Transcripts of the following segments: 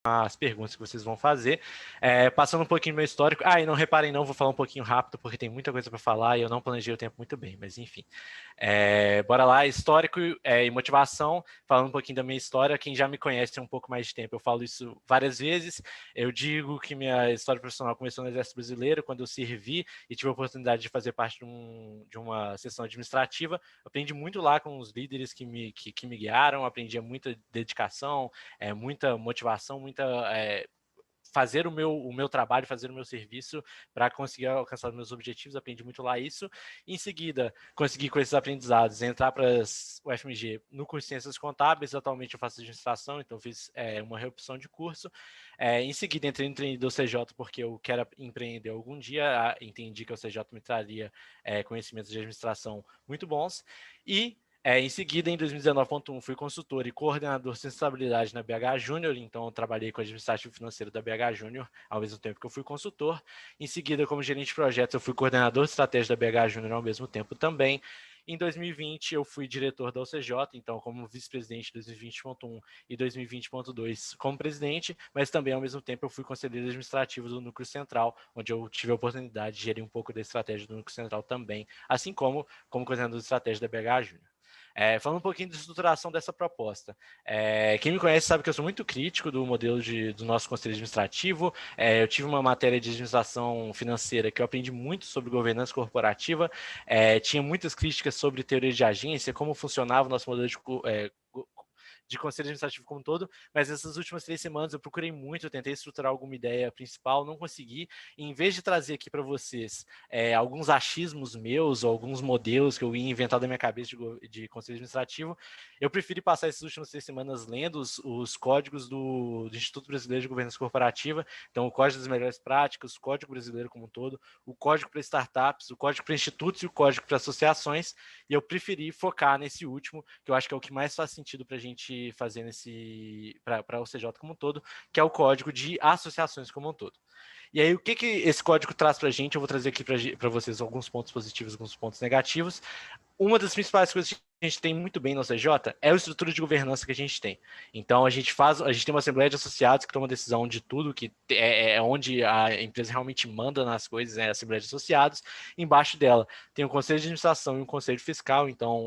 as perguntas que vocês vão fazer. Passando um pouquinho do meu histórico. E não reparem não, vou falar um pouquinho rápido, porque tem muita coisa para falar e eu não planejei o tempo muito bem, mas enfim. Bora lá, histórico e motivação, falando um pouquinho da minha história. Quem já me conhece tem um pouco mais de tempo, eu falo isso várias vezes. Eu digo que minha história profissional começou no Exército Brasileiro, quando eu servi e tive a oportunidade de fazer parte de uma sessão administrativa. Aprendi muito lá com os líderes que me guiaram, aprendi muita dedicação, muita motivação, fazer o meu trabalho, fazer o meu serviço para conseguir alcançar os meus objetivos, aprendi muito lá isso. Em seguida, consegui com esses aprendizados entrar para o FMG no curso de Ciências Contábeis, atualmente eu faço administração, então fiz uma reopção de curso. Em seguida, entrei no treinamento do CJ porque eu quero empreender algum dia, entendi que o CJ me traria conhecimentos de administração muito bons, e em seguida, em 2019.1, fui consultor e coordenador de sustentabilidade na BH Júnior, então eu trabalhei com o administrativo financeiro da BH Júnior, ao mesmo tempo que eu fui consultor. Em seguida, como gerente de projetos, eu fui coordenador de estratégia da BH Júnior ao mesmo tempo também. Em 2020, eu fui diretor da OCJ, então como vice-presidente de 2020.1 e 2020.2 como presidente, mas também, ao mesmo tempo, eu fui conselheiro administrativo do Núcleo Central, onde eu tive a oportunidade de gerir um pouco da estratégia do Núcleo Central também, assim como coordenador de estratégia da BH Júnior. Falando um pouquinho de estruturação dessa proposta. Quem me conhece sabe que eu sou muito crítico do modelo do nosso conselho administrativo. Eu tive uma matéria de administração financeira que eu aprendi muito sobre governança corporativa. Tinha muitas críticas sobre teoria de agência, como funcionava o nosso modelo de conselho administrativo como um todo, mas essas últimas 3 semanas eu procurei muito, eu tentei estruturar alguma ideia principal, não consegui, e em vez de trazer aqui para vocês alguns achismos meus, ou alguns modelos que eu ia inventar da minha cabeça de conselho administrativo, eu preferi passar essas últimas 3 semanas lendo os códigos do Instituto Brasileiro de Governança Corporativa, então o Código das Melhores Práticas, o Código Brasileiro como um todo, o Código para Startups, o Código para Institutos e o Código para Associações, e eu preferi focar nesse último, que eu acho que é o que mais faz sentido para a gente fazer para o CJ como um todo, que é o código de associações como um todo. E aí, o que esse código traz para a gente? Eu vou trazer aqui para vocês alguns pontos positivos, alguns pontos negativos. Uma das principais coisas que a gente tem muito bem no CJ é a estrutura de governança que a gente tem. Então, a gente tem uma assembleia de associados que toma decisão de tudo, que é onde a empresa realmente manda nas coisas, a assembleia de associados. Embaixo dela tem um conselho de administração e um conselho fiscal. Então,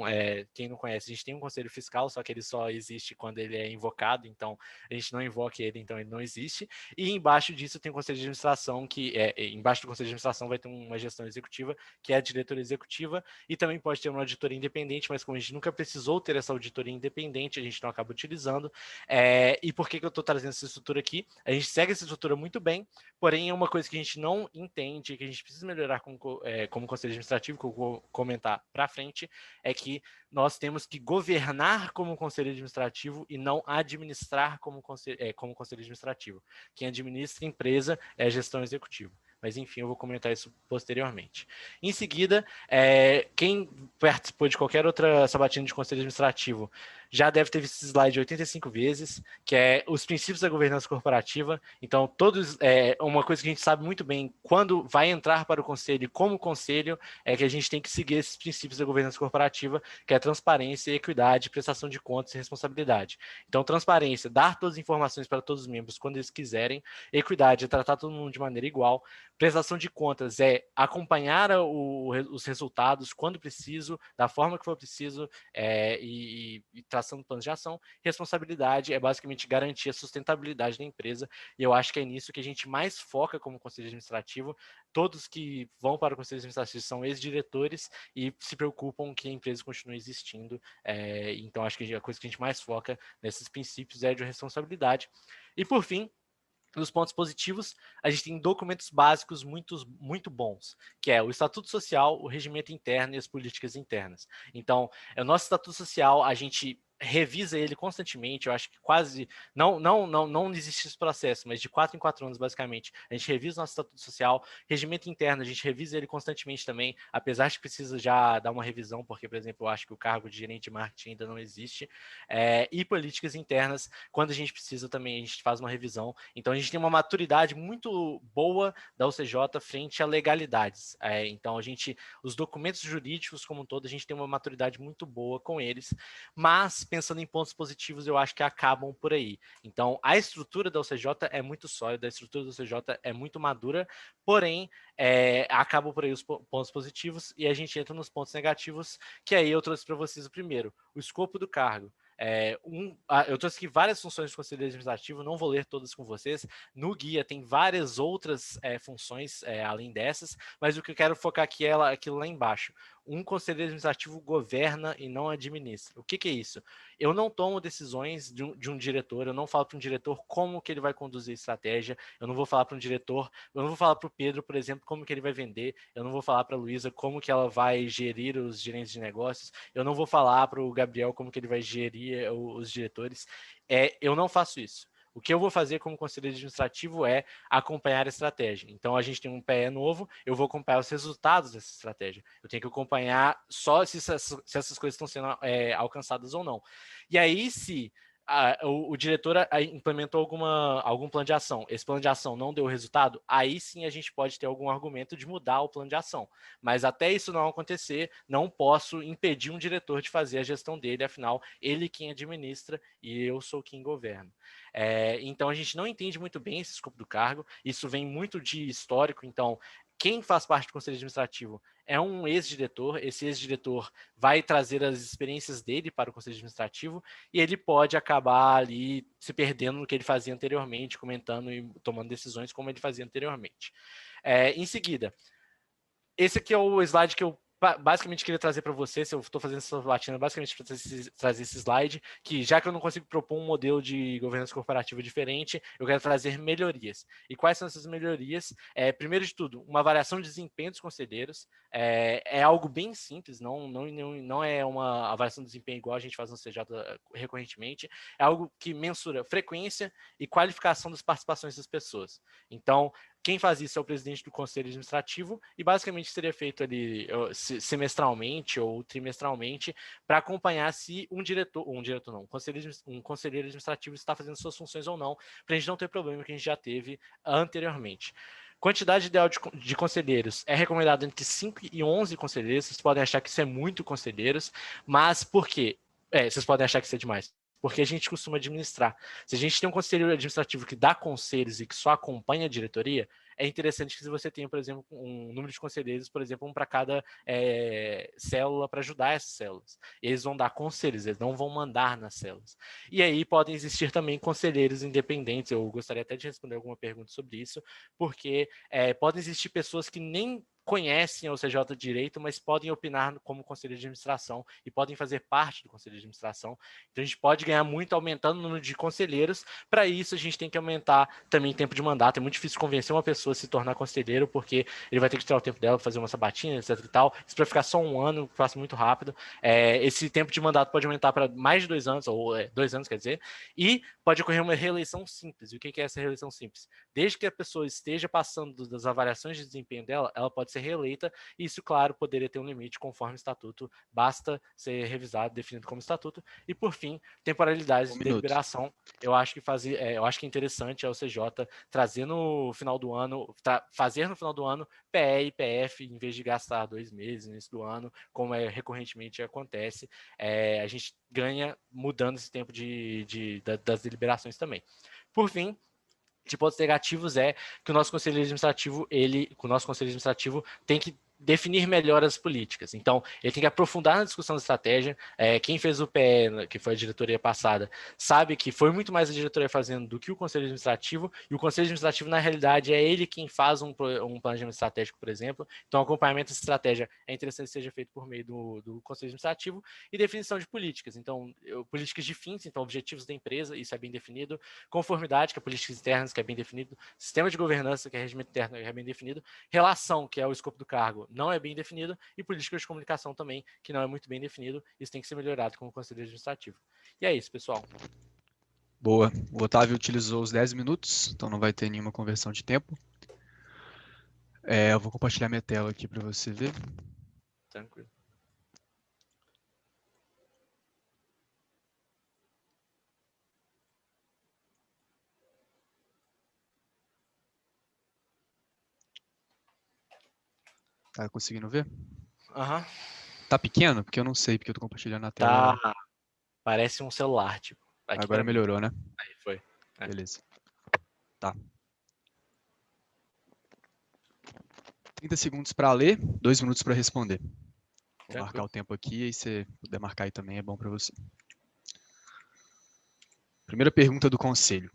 quem não conhece, a gente tem um conselho fiscal, só que ele só existe quando ele é invocado. Então, a gente não invoca ele, então ele não existe. E embaixo disso tem o conselho de administração, embaixo do conselho de administração vai ter uma gestão executiva, que é a diretoria executiva, e também pode ter uma auditoria independente, mas como a gente nunca precisou ter essa auditoria independente, a gente não acaba utilizando. E por que eu estou trazendo essa estrutura aqui? A gente segue essa estrutura muito bem, porém é uma coisa que a gente não entende, que a gente precisa melhorar como conselho administrativo, que eu vou comentar para frente, é que nós temos que governar como conselho administrativo e não administrar como conselho administrativo. Quem administra a empresa é a gestão executiva. Mas, enfim, eu vou comentar isso posteriormente. Em seguida, quem participou de qualquer outra sabatina de conselho administrativo já deve ter visto esse slide 85 vezes, que é os princípios da governança corporativa. Então, uma coisa que a gente sabe muito bem quando vai entrar para o conselho e como conselho, é que a gente tem que seguir esses princípios da governança corporativa, que é transparência, equidade, prestação de contas e responsabilidade. Então, transparência, dar todas as informações para todos os membros quando eles quiserem. Equidade é tratar todo mundo de maneira igual. Prestação de contas é acompanhar os resultados quando preciso, da forma que for preciso, e traçando planos de ação. Responsabilidade é basicamente garantir a sustentabilidade da empresa, e eu acho que é nisso que a gente mais foca como conselho administrativo. Todos que vão para o conselho administrativo são ex-diretores e se preocupam que a empresa continue existindo. Então, acho que a coisa que a gente mais foca nesses princípios é de responsabilidade. E, por fim, nos pontos positivos, a gente tem documentos básicos muito bons, que é o Estatuto Social, o Regimento Interno e as políticas internas. Então, o nosso Estatuto Social, a gente revisa ele constantemente, eu acho que quase, não existe esse processo, mas de 4 em 4 anos, basicamente, a gente revisa o nosso Estatuto Social. Regimento Interno, a gente revisa ele constantemente também, apesar de que precisa já dar uma revisão, porque, por exemplo, eu acho que o cargo de gerente de marketing ainda não existe. E políticas internas, quando a gente precisa também, a gente faz uma revisão. Então, a gente tem uma maturidade muito boa da UCJ frente a legalidades. Então, os documentos jurídicos como um todo, a gente tem uma maturidade muito boa com eles, mas pensando em pontos positivos, eu acho que acabam por aí. Então, a estrutura da UCJ é muito sólida, a estrutura da UCJ é muito madura, porém, acabam por aí os pontos positivos e a gente entra nos pontos negativos, que aí eu trouxe para vocês o primeiro, o escopo do cargo. Eu trouxe aqui várias funções de conselheiro administrativo, não vou ler todas com vocês. No guia tem várias outras funções além dessas, mas o que eu quero focar aqui é aquilo lá embaixo. Um conselheiro administrativo governa e não administra. O que é isso? Eu não tomo decisões de um diretor, eu não falo para um diretor como que ele vai conduzir a estratégia, eu não vou falar para um diretor, eu não vou falar para o Pedro, por exemplo, como que ele vai vender, eu não vou falar para a Luísa como que ela vai gerir os gerentes de negócios, eu não vou falar para o Gabriel como que ele vai gerir os diretores. Eu não faço isso. O que eu vou fazer como conselheiro administrativo é acompanhar a estratégia. Então, a gente tem um PE novo, eu vou acompanhar os resultados dessa estratégia. Eu tenho que acompanhar só se essas coisas estão sendo alcançadas ou não. E aí, se o diretor implementou algum plano de ação, esse plano de ação não deu resultado, aí sim a gente pode ter algum argumento de mudar o plano de ação. Mas até isso não acontecer, não posso impedir um diretor de fazer a gestão dele, afinal, ele quem administra e eu sou quem governa. Então a gente não entende muito bem esse escopo do cargo, isso vem muito de histórico, então quem faz parte do conselho administrativo é um ex-diretor, esse ex-diretor vai trazer as experiências dele para o conselho administrativo e ele pode acabar ali se perdendo no que ele fazia anteriormente, comentando e tomando decisões como ele fazia anteriormente. Em seguida, esse aqui é o slide que eu basicamente queria trazer para você, se eu estou fazendo essa batina, basicamente para trazer esse slide, que já que eu não consigo propor um modelo de governança corporativa diferente, eu quero trazer melhorias. E quais são essas melhorias? Primeiro de tudo, uma avaliação de desempenho dos conselheiros, é algo bem simples, não é uma avaliação de desempenho igual a gente faz no CJ recorrentemente, é algo que mensura frequência e qualificação das participações das pessoas. Então, quem faz isso é o presidente do conselho administrativo e basicamente seria feito ali semestralmente ou trimestralmente para acompanhar se um conselheiro administrativo está fazendo suas funções ou não, para a gente não ter problema que a gente já teve anteriormente. Quantidade ideal de conselheiros é recomendado entre 5 e 11 conselheiros. Vocês podem achar que isso é muito conselheiros, mas por quê? Vocês podem achar que isso é demais. Porque a gente costuma administrar. Se a gente tem um conselho administrativo que dá conselhos e que só acompanha a diretoria, é interessante que você tenha, por exemplo, um número de conselheiros, por exemplo, um para cada célula para ajudar essas células. Eles vão dar conselhos, eles não vão mandar nas células. E aí podem existir também conselheiros independentes. Eu gostaria até de responder alguma pergunta sobre isso, porque podem existir pessoas que nem conhecem o CJ de Direito, mas podem opinar como conselho de administração e podem fazer parte do conselho de administração. Então, a gente pode ganhar muito aumentando o número de conselheiros. Para isso, a gente tem que aumentar também o tempo de mandato. É muito difícil convencer uma pessoa a se tornar conselheiro, porque ele vai ter que tirar o tempo dela para fazer uma sabatina, etc e tal. Isso para ficar só um ano, faço muito rápido. Esse tempo de mandato pode aumentar para mais de 2 anos, ou 2 anos, quer dizer, e pode ocorrer uma reeleição simples. E o que é essa reeleição simples? Desde que a pessoa esteja passando das avaliações de desempenho dela, ela pode ser reeleita, e isso, claro, poderia ter um limite conforme o estatuto, basta ser revisado, definido como estatuto. E, por fim, temporalidade de deliberação. Eu acho que é interessante a OCJ trazer no final do ano, fazer no final do ano PE e PF, em vez de gastar 2 meses no início do ano, como recorrentemente acontece. A gente ganha mudando esse tempo das deliberações também. Por fim, de pontos negativos é que o nosso conselho administrativo, tem que definir melhor as políticas. Então, ele tem que aprofundar na discussão da estratégia. Quem fez o PE, que foi a diretoria passada, sabe que foi muito mais a diretoria fazendo do que o conselho administrativo, e o conselho administrativo, na realidade, é ele quem faz um planejamento estratégico, por exemplo. Então, o acompanhamento dessa estratégia é interessante que seja feito por meio do conselho administrativo, e definição de políticas. Então, políticas de fins, então, objetivos da empresa, isso é bem definido, conformidade, que é políticas internas, que é bem definido, sistema de governança, que é regimento interno, que é bem definido, relação, que é o escopo do cargo, não é bem definido, e política de comunicação também, que não é muito bem definido. Isso tem que ser melhorado como conselho administrativo. E é isso, pessoal. Boa. O Otávio utilizou os 10 minutos, então não vai ter nenhuma conversão de tempo. Eu vou compartilhar minha tela aqui para você ver. Tranquilo. Tá conseguindo ver? Aham. Tá pequeno? Porque eu não sei, porque eu tô compartilhando a tela. Tá. Parece um celular, tipo. Aqui Agora melhorou, né? Aí foi. É. Beleza. Tá. 30 segundos para ler, 2 minutos para responder. Vou marcar o tempo aqui e se você puder marcar aí também é bom para você. Primeira pergunta do conselho.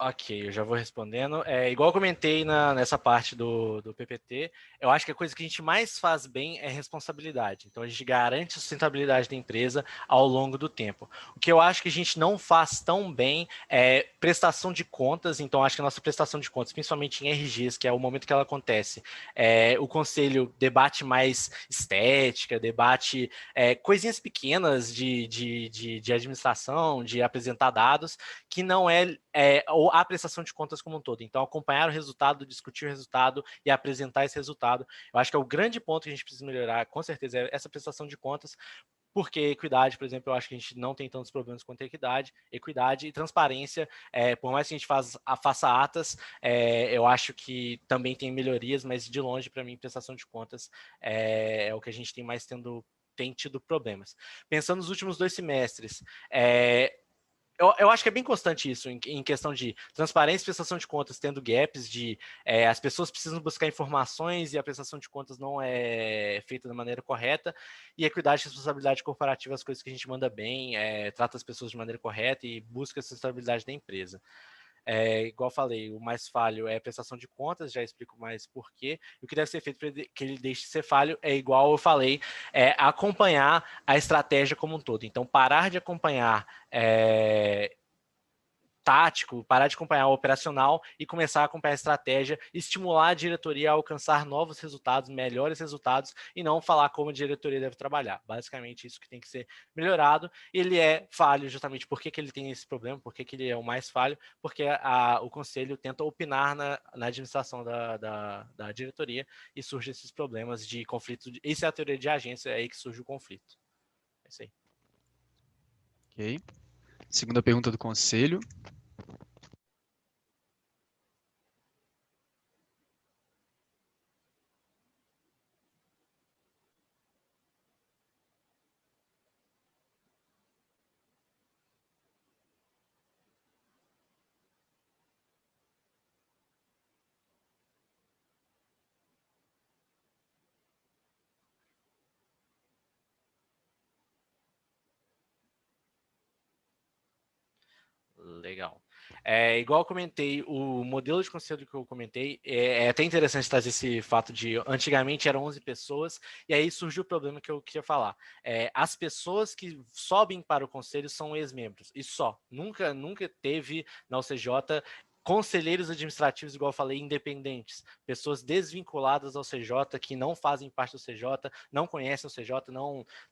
Ok, eu já vou respondendo. Igual eu comentei nessa parte do PPT, eu acho que a coisa que a gente mais faz bem é responsabilidade. Então, a gente garante a sustentabilidade da empresa ao longo do tempo. O que eu acho que a gente não faz tão bem é prestação de contas. Então, acho que a nossa prestação de contas, principalmente em RGs, que é o momento que ela acontece, o conselho debate mais estética, debate coisinhas pequenas de administração, de apresentar dados, que não ou a prestação de contas como um todo. Então, acompanhar o resultado, discutir o resultado e apresentar esse resultado. Eu acho que é o grande ponto que a gente precisa melhorar, com certeza, é essa prestação de contas, porque equidade, por exemplo, eu acho que a gente não tem tantos problemas quanto equidade e transparência, por mais que a gente faça atas, eu acho que também tem melhorias, mas de longe, para mim, prestação de contas é o que a gente tem tido problemas. Pensando nos últimos 2 semestres, eu acho que é bem constante isso, em questão de transparência e prestação de contas, tendo gaps de as pessoas precisam buscar informações e a prestação de contas não é feita da maneira correta, e equidade e responsabilidade corporativa, as coisas que a gente manda bem, trata as pessoas de maneira correta e busca a sustentabilidade da empresa. Igual eu falei, o mais falho é a prestação de contas, já explico mais por quê. E o que deve ser feito para que ele deixe de ser falho é igual eu falei, acompanhar a estratégia como um todo. Então, parar de acompanhar tático, parar de acompanhar o operacional e começar a acompanhar a estratégia, estimular a diretoria a alcançar novos resultados, melhores resultados, e não falar como a diretoria deve trabalhar. Basicamente, isso que tem que ser melhorado. Ele é falho justamente porque que ele tem esse problema, porque que ele é o mais falho, porque o conselho tenta opinar na administração da diretoria e surgem esses problemas de conflito. Isso é a teoria de agência, é aí que surge o conflito. É isso aí. Ok. Segunda pergunta do conselho. Legal. Igual eu comentei, o modelo de conselho que eu comentei, é até interessante trazer esse fato de antigamente eram 11 pessoas, e aí surgiu o problema que eu queria falar. As pessoas que sobem para o conselho são ex-membros, e só. Nunca teve na UCJ conselheiros administrativos, igual eu falei, independentes, pessoas desvinculadas ao CJ, que não fazem parte do CJ, não conhecem o CJ,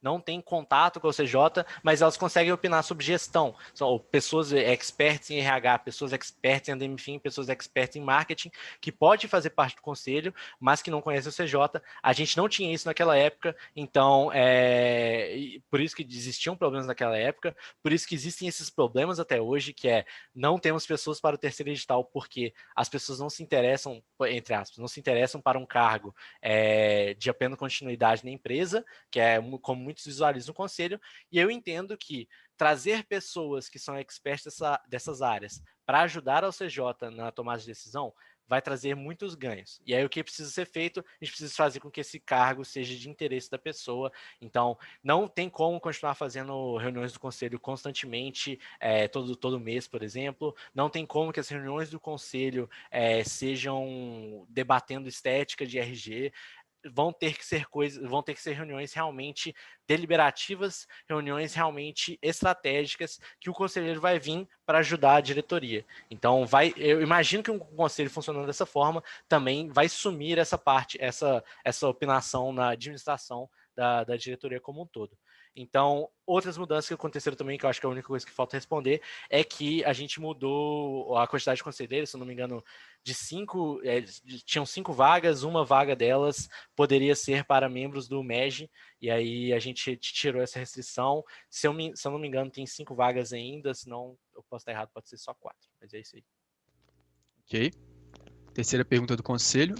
não têm contato com o CJ, mas elas conseguem opinar sobre gestão. São pessoas expertas em RH, pessoas expertas em ADMFIM, pessoas expertas em marketing, que pode fazer parte do conselho, mas que não conhecem o CJ. A gente não tinha isso naquela época, então por isso que existiam problemas naquela época, por isso que existem esses problemas até hoje, que não temos pessoas para o terceiro edital, porque as pessoas não se interessam, entre aspas, não se interessam para um cargo de apenas continuidade na empresa, que é como muitos visualizam no conselho, e eu entendo que trazer pessoas que são experts dessas áreas para ajudar ao CJ na tomada de decisão vai trazer muitos ganhos. E aí o que precisa ser feito? A gente precisa fazer com que esse cargo seja de interesse da pessoa. Então, não tem como continuar fazendo reuniões do conselho constantemente, todo mês, por exemplo. Não tem como que as reuniões do conselho sejam debatendo estética de RG. Vão ter que ser reuniões realmente deliberativas, reuniões realmente estratégicas, que o conselheiro vai vir para ajudar a diretoria. Então, eu imagino que um conselho funcionando dessa forma também vai sumir essa parte, essa opinação na administração da diretoria como um todo. Então, outras mudanças que aconteceram também, que eu acho que é a única coisa que falta responder, é que a gente mudou a quantidade de conselheiros, se eu não me engano, de 5, tinham 5 vagas, uma vaga delas poderia ser para membros do MEG, e aí a gente tirou essa restrição. Se eu não me engano, tem 5 vagas ainda, senão eu posso estar errado, pode ser só 4, mas é isso aí. Ok. Terceira pergunta do conselho.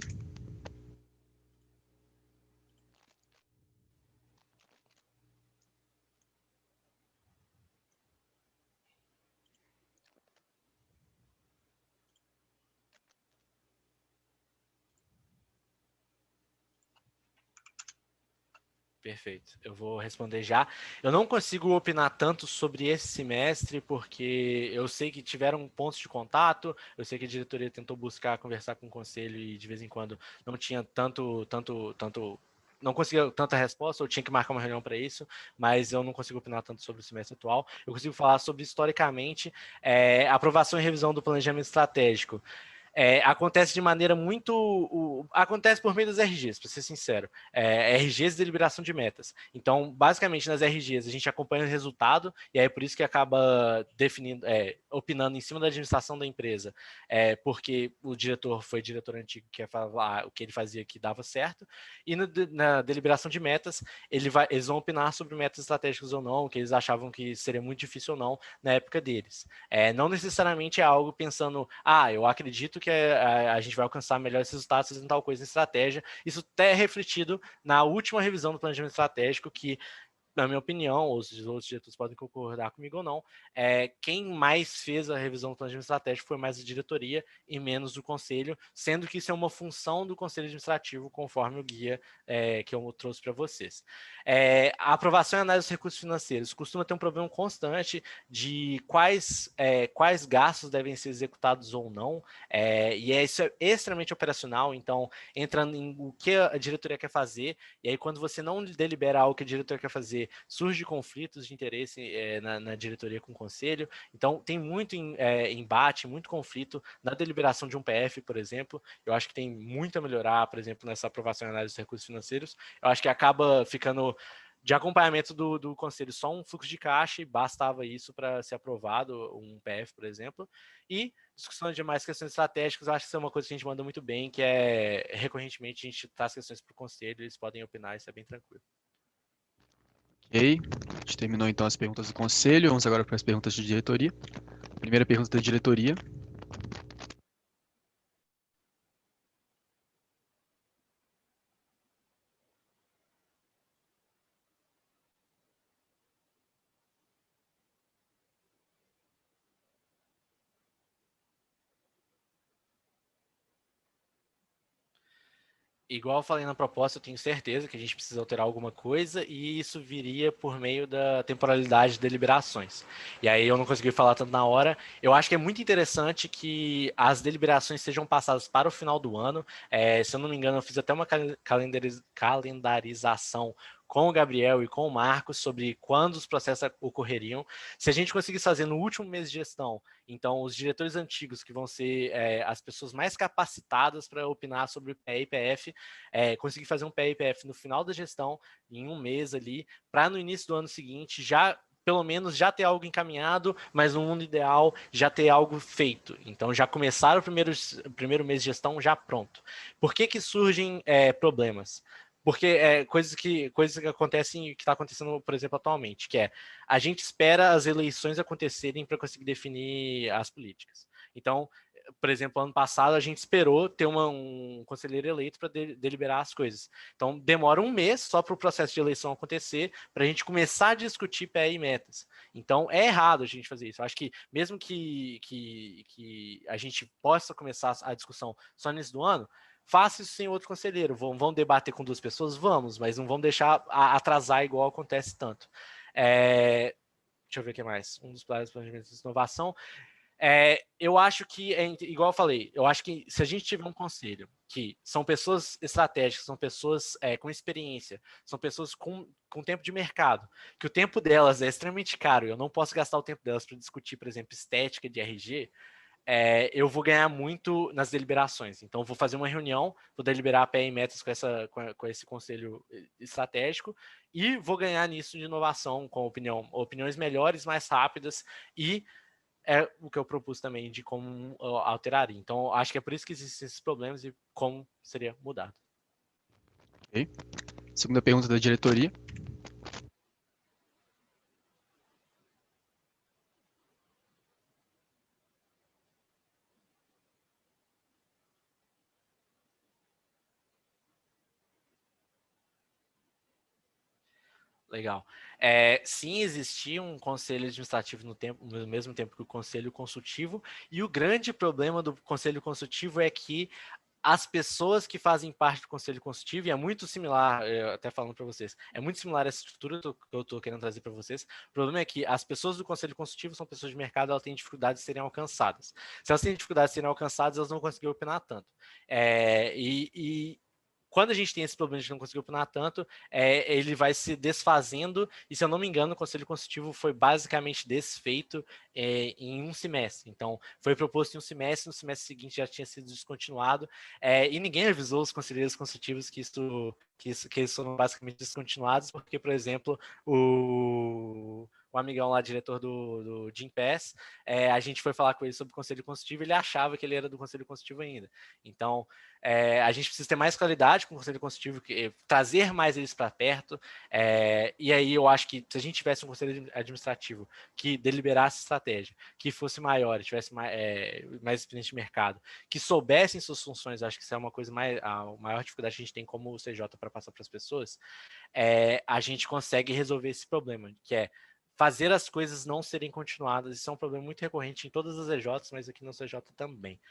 Perfeito, eu vou responder já. Eu não consigo opinar tanto sobre esse semestre, porque eu sei que tiveram pontos de contato, eu sei que a diretoria tentou buscar conversar com o conselho e de vez em quando não tinha não conseguia tanta resposta, eu tinha que marcar uma reunião para isso, mas eu não consigo opinar tanto sobre o semestre atual. Eu consigo falar sobre, historicamente, aprovação e revisão do planejamento estratégico. Acontece de maneira muito. Acontece por meio das RGs, para ser sincero. RGs de deliberação de metas. Então, basicamente, nas RGs, a gente acompanha o resultado, e aí é por isso que acaba definindo, opinando em cima da administração da empresa, porque o diretor foi diretor antigo que ia falar o que ele fazia que dava certo, e na deliberação de metas, eles vão opinar sobre metas estratégicas ou não, que eles achavam que seria muito difícil ou não na época deles. Não necessariamente é algo pensando, eu acredito que a gente vai alcançar melhores resultados fazendo tal coisa em estratégia. Isso até é refletido na última revisão do planejamento estratégico, que, na minha opinião, os outros diretores podem concordar comigo ou não, quem mais fez a revisão do planejamento estratégico foi mais a diretoria e menos o conselho, sendo que isso é uma função do conselho administrativo, conforme o guia que eu trouxe para vocês. A aprovação e análise dos recursos financeiros costuma ter um problema constante de quais gastos devem ser executados ou não, e isso é extremamente operacional, então, entrando em o que a diretoria quer fazer, e aí quando você não delibera algo que a diretoria quer fazer, surge conflitos de interesse na diretoria com o conselho. Então, tem muito embate, muito conflito na deliberação de um PF, por exemplo. Eu acho que tem muito a melhorar, por exemplo, nessa aprovação e análise dos recursos financeiros. Eu acho que acaba ficando de acompanhamento do conselho só um fluxo de caixa, e bastava isso para ser aprovado, um PF, por exemplo. E discussão de demais questões estratégicas, eu acho que isso é uma coisa que a gente manda muito bem, que recorrentemente a gente traz questões para o conselho, eles podem opinar, isso é bem tranquilo. Ok. A gente terminou então as perguntas do conselho. Vamos agora para as perguntas de diretoria. Primeira pergunta da diretoria. Igual eu falei na proposta, eu tenho certeza que a gente precisa alterar alguma coisa, e isso viria por meio da temporalidade de deliberações. E aí eu não consegui falar tanto na hora. Eu acho que é muito interessante que as deliberações sejam passadas para o final do ano. Se eu não me engano, eu fiz até uma calendarização com o Gabriel e com o Marcos sobre quando os processos ocorreriam. Se a gente conseguisse fazer no último mês de gestão, então os diretores antigos, que vão ser as pessoas mais capacitadas para opinar sobre o PE e PF, conseguir fazer um PE e PF no final da gestão, em um mês ali, para no início do ano seguinte já pelo menos já ter algo encaminhado, mas no mundo ideal já ter algo feito. Então já começar o primeiro mês de gestão já pronto. Por que surgem problemas? Porque coisas que acontecem, que está acontecendo, por exemplo, atualmente, que a gente espera as eleições acontecerem para conseguir definir as políticas. Então, por exemplo, ano passado a gente esperou ter um conselheiro eleito para deliberar as coisas. Então, demora um mês só para o processo de eleição acontecer, para a gente começar a discutir PE e metas. Então, é errado a gente fazer isso. Eu acho que, mesmo que a gente possa começar a discussão só no início do ano, faça isso sem outro conselheiro. Vão debater com duas pessoas? Vamos, mas não vamos deixar atrasar igual acontece tanto. Deixa eu ver o que mais. Um dos pilares do planejamento de inovação. Eu acho que, igual eu falei, eu acho que se a gente tiver um conselho que são pessoas estratégicas, são pessoas com experiência, são pessoas com tempo de mercado, que o tempo delas é extremamente caro, eu não posso gastar o tempo delas para discutir, por exemplo, estética de RG, eu vou ganhar muito nas deliberações. Então, vou fazer uma reunião, vou deliberar PE e metas com esse conselho estratégico e vou ganhar nisso de inovação, com opiniões melhores, mais rápidas, e é o que eu propus também de como alteraria. Então, acho que é por isso que existem esses problemas e como seria mudado. Okay. Segunda pergunta da diretoria. Legal. Sim, existia um conselho administrativo no mesmo tempo que o conselho consultivo, e o grande problema do conselho consultivo é que as pessoas que fazem parte do conselho consultivo, e é muito similar, até falando para vocês, é muito similar essa estrutura que eu estou querendo trazer para vocês. O problema é que as pessoas do conselho consultivo são pessoas de mercado, elas têm dificuldade de serem alcançadas. Se elas têm dificuldade de serem alcançadas, elas não conseguem opinar tanto. Quando a gente tem esse problema de não conseguir opinar tanto, ele vai se desfazendo, e se eu não me engano, o Conselho Consultivo foi basicamente desfeito em um semestre. Então, foi proposto em um semestre, no semestre seguinte já tinha sido descontinuado, e ninguém avisou os conselheiros consultivos que eles foram basicamente descontinuados, porque, por exemplo, o amigão lá, diretor do Gympass, a gente foi falar com ele sobre o Conselho Consultivo, ele achava que ele era do Conselho Consultivo ainda. Então, a gente precisa ter mais qualidade com o Conselho Consultivo, trazer mais eles para perto, e aí eu acho que se a gente tivesse um Conselho Administrativo que deliberasse estratégia, que fosse maior, tivesse mais experiência de mercado, que soubessem suas funções, acho que isso é uma coisa a maior dificuldade que a gente tem como CJ para passar para as pessoas, a gente consegue resolver esse problema, que é fazer as coisas não serem continuadas. Isso é um problema muito recorrente em todas as EJs, mas aqui no CJ também.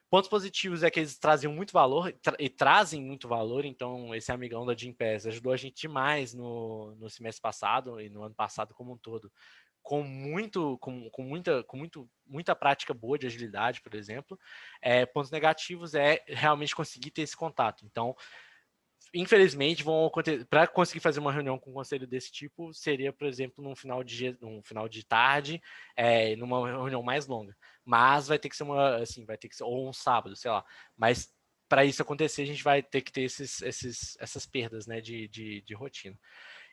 Pontos positivos é que eles traziam muito valor e trazem muito valor. Então, esse amigão da Gympass ajudou a gente demais no semestre passado e no ano passado como um todo, com muita prática boa de agilidade, por exemplo. Pontos negativos é realmente conseguir ter esse contato. Então, infelizmente, para conseguir fazer uma reunião com um conselho desse tipo, seria, por exemplo, num final de tarde, numa reunião mais longa. Mas vai ter que ser ou um sábado, sei lá. Mas para isso acontecer, a gente vai ter que ter essas perdas, né, de rotina.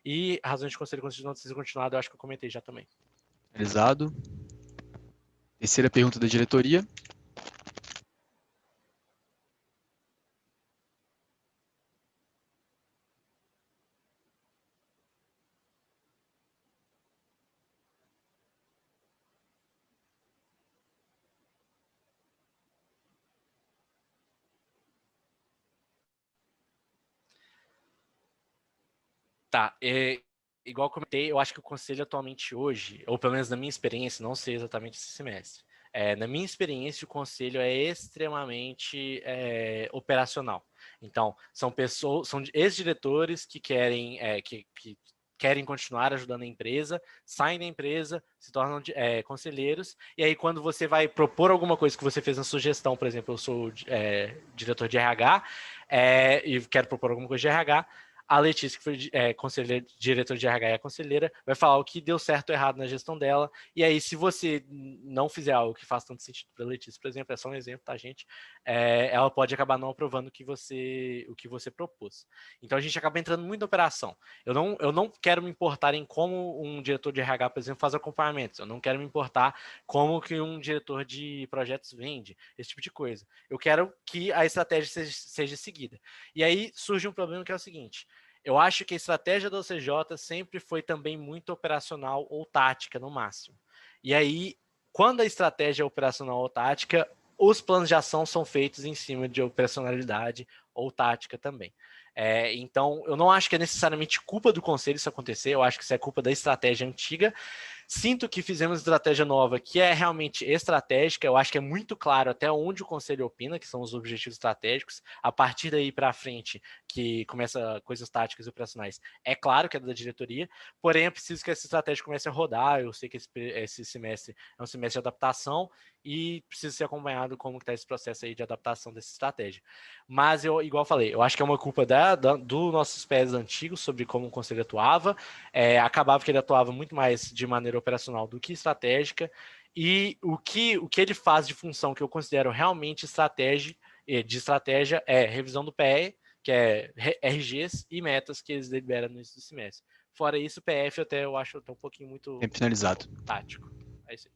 E razões de conselho não ter sido continuado, eu acho que eu comentei já também. Realizado. Terceira pergunta da diretoria. Tá, igual eu comentei, eu acho que o conselho atualmente hoje, ou pelo menos na minha experiência, não sei exatamente esse semestre, na minha experiência, o conselho é extremamente operacional. Então, são ex-diretores que querem continuar ajudando a empresa, saem da empresa, se tornam conselheiros, e aí quando você vai propor alguma coisa que você fez na sugestão, por exemplo, eu sou diretor de RH, e quero propor alguma coisa de RH, a Letícia, que foi diretora de RH e a conselheira, vai falar o que deu certo ou errado na gestão dela. E aí, se você não fizer algo que faz tanto sentido para a Letícia, por exemplo, é só um exemplo, tá, gente? Ela pode acabar não aprovando o que você propôs. Então, a gente acaba entrando muito na operação. Eu não quero me importar em como um diretor de RH, por exemplo, faz acompanhamentos. Eu não quero me importar como que um diretor de projetos vende, esse tipo de coisa. Eu quero que a estratégia seja seguida. E aí surge um problema que é o seguinte: eu acho que a estratégia da OCJ sempre foi também muito operacional ou tática, no máximo. E aí, quando a estratégia é operacional ou tática, os planos de ação são feitos em cima de operacionalidade ou tática também. Então, eu não acho que é necessariamente culpa do conselho isso acontecer, eu acho que isso é culpa da estratégia antiga. Sinto que fizemos estratégia nova, que é realmente estratégica. Eu acho que é muito claro até onde o conselho opina, que são os objetivos estratégicos. A partir daí para frente, que começa coisas táticas e operacionais, é claro que é da diretoria. Porém, é preciso que essa estratégia comece a rodar. Eu sei que esse semestre é um semestre de adaptação e precisa ser acompanhado como está esse processo aí de adaptação dessa estratégia. Mas, igual eu falei, eu acho que é uma culpa dos nossos pés antigos sobre como o conselho atuava. Acabava que ele atuava muito mais de maneira operacional do que estratégica, E o que ele faz de função que eu considero realmente de estratégia é revisão do PE, que é RGs e metas que eles deliberam no início do semestre. Fora isso, o PF até eu acho até um pouquinho muito Tempo finalizado. tático. É isso aí.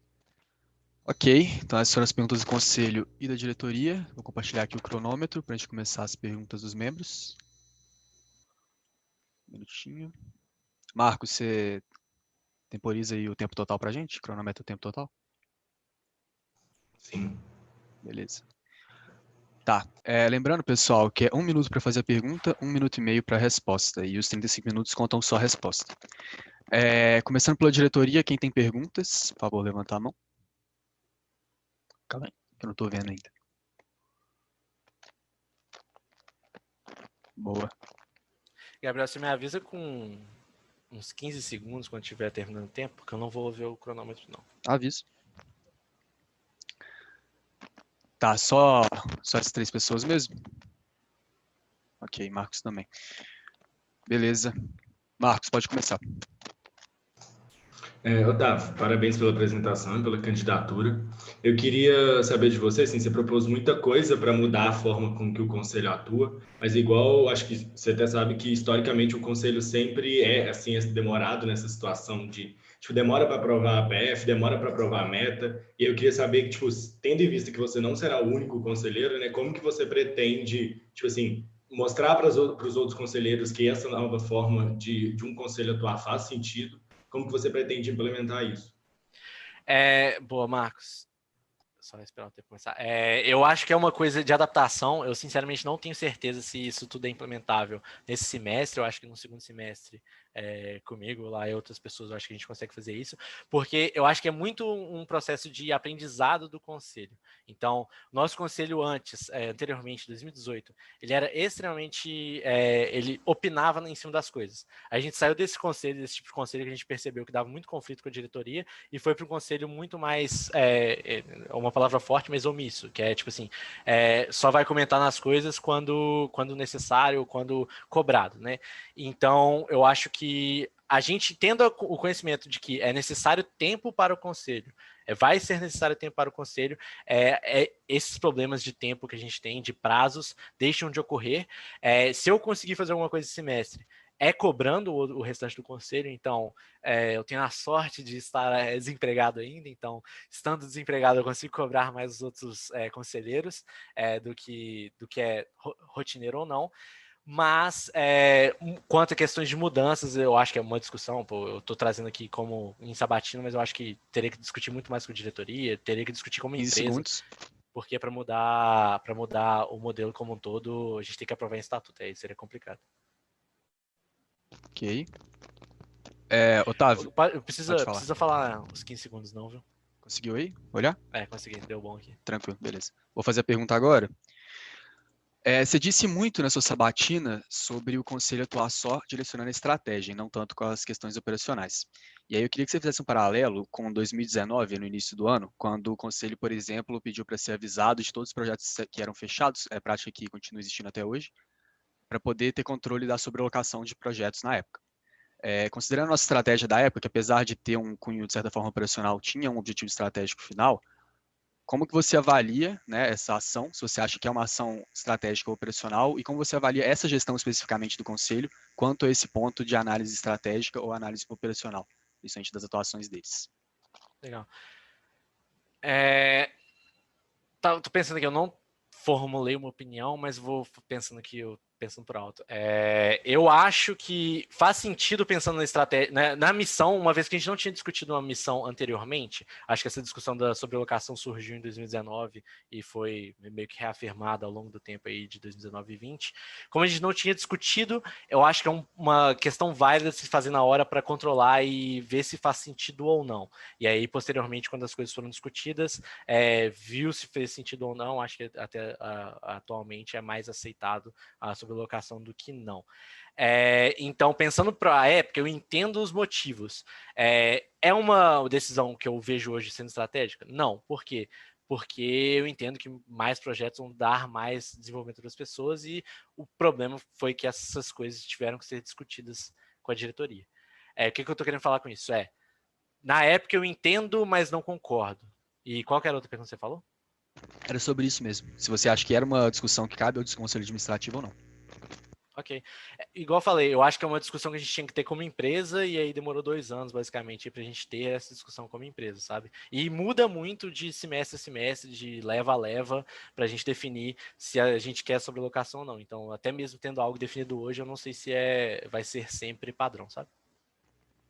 Ok, então essas foram as perguntas do conselho e da diretoria. Vou compartilhar aqui o cronômetro para a gente começar as perguntas dos membros. Um minutinho. Marcos, você temporiza aí o tempo total para a gente? Cronometra o tempo total? Sim. Beleza. Tá. Lembrando, pessoal, que é 1 minuto para fazer a pergunta, 1 minuto e meio para a resposta. E os 35 minutos contam só a resposta. Começando pela diretoria, quem tem perguntas, por favor, levantar a mão. Calma aí, que eu não estou vendo ainda. Boa. Gabriel, você me avisa com uns 15 segundos quando estiver terminando o tempo, porque eu não vou ver o cronômetro, não. Aviso. Tá, só as 3 pessoas mesmo? Ok, Marcos também. Beleza. Marcos, pode começar. Otávio, parabéns pela apresentação e pela candidatura. Eu queria saber de você, assim, você propôs muita coisa para mudar a forma com que o conselho atua, mas igual, acho que você até sabe que historicamente o conselho sempre é assim demorado nessa situação de tipo, demora para aprovar a PF, demora para aprovar a meta. E eu queria saber que, tipo, tendo em vista que você não será o único conselheiro, né, como que você pretende, tipo assim, mostrar para os outros conselheiros que essa nova forma de um conselho atuar faz sentido? Como que você pretende implementar isso? Boa, Marcos. Só esperar o tempo começar. Eu acho que é uma coisa de adaptação. Eu, sinceramente, não tenho certeza se isso tudo é implementável nesse semestre. Eu acho que no segundo semestre, comigo lá e outras pessoas, eu acho que a gente consegue fazer isso. Porque eu acho que é muito um processo de aprendizado do conselho. Então, nosso conselho anteriormente, 2018, ele era extremamente... ele opinava em cima das coisas. A gente saiu desse conselho, desse tipo de conselho que a gente percebeu que dava muito conflito com a diretoria e foi para um conselho muito mais... uma palavra forte, mas omisso, que é tipo assim, só vai comentar nas coisas quando necessário, quando cobrado, né? Então, eu acho que a gente tendo o conhecimento de que é necessário tempo para o conselho, vai ser necessário tempo para o conselho, esses problemas de tempo que a gente tem, de prazos, deixam de ocorrer. Se eu conseguir fazer alguma coisa esse semestre, cobrando o restante do conselho, então eu tenho a sorte de estar desempregado ainda, então estando desempregado eu consigo cobrar mais os outros conselheiros do que é rotineiro ou não. Mas quanto a questões de mudanças, eu acho que é uma discussão, pô, eu estou trazendo aqui como em sabatino, mas eu acho que teria que discutir muito mais com a diretoria, teria que discutir como 15 empresa, segundos. porque para mudar o modelo como um todo, a gente tem que aprovar em estatuto, aí seria complicado. Ok. Otávio, Precisa falar uns 15 segundos não, viu? conseguiu aí? Olhar? Consegui, deu bom aqui. Tranquilo, beleza. Vou fazer a pergunta agora. Você disse muito na sua sabatina sobre o conselho atuar só direcionando a estratégia e não tanto com as questões operacionais. E aí eu queria que você fizesse um paralelo com 2019, no início do ano, quando o conselho, por exemplo, pediu para ser avisado de todos os projetos que eram fechados, prática que continua existindo até hoje, para poder ter controle da sobrealocação de projetos na época. Considerando a nossa estratégia da época, que apesar de ter um cunho de certa forma operacional, tinha um objetivo estratégico final, como que você avalia, né, essa ação, se você acha que é uma ação estratégica ou operacional, e como você avalia essa gestão especificamente do Conselho, quanto a esse ponto de análise estratégica ou análise operacional, principalmente das atuações deles? Legal. Tô pensando que eu não formulei uma opinião, mas vou pensando aqui, pensando por alto. Eu acho que faz sentido pensando na estratégia, né, na missão, uma vez que a gente não tinha discutido uma missão anteriormente. Acho que essa discussão sobre alocação surgiu em 2019 e foi meio que reafirmada ao longo do tempo aí de 2019 e 2020. Como a gente não tinha discutido, eu acho que é uma questão válida de se fazer na hora para controlar e ver se faz sentido ou não. E aí, posteriormente, quando as coisas foram discutidas, viu se fez sentido ou não, acho que até atualmente é mais aceitado a sobrelocação do que não. Então, pensando para a época, eu entendo os motivos. É uma decisão que eu vejo hoje sendo estratégica? Não. Por quê? Porque eu entendo que mais projetos vão dar mais desenvolvimento das pessoas e o problema foi que essas coisas tiveram que ser discutidas com a diretoria. O que eu estou querendo falar com isso? Na época eu entendo, mas não concordo. E qual que era a outra pergunta que você falou? Era sobre isso mesmo. Se você acha que era uma discussão que cabe ao conselho administrativo ou não. Ok. Igual eu falei, eu acho que é uma discussão que a gente tinha que ter como empresa, e aí demorou 2 anos, basicamente, para a gente ter essa discussão como empresa, sabe? E muda muito de semestre a semestre, de leva a leva, para a gente definir se a gente quer sobrelocação ou não. Então, até mesmo tendo algo definido hoje, eu não sei se vai ser sempre padrão, sabe?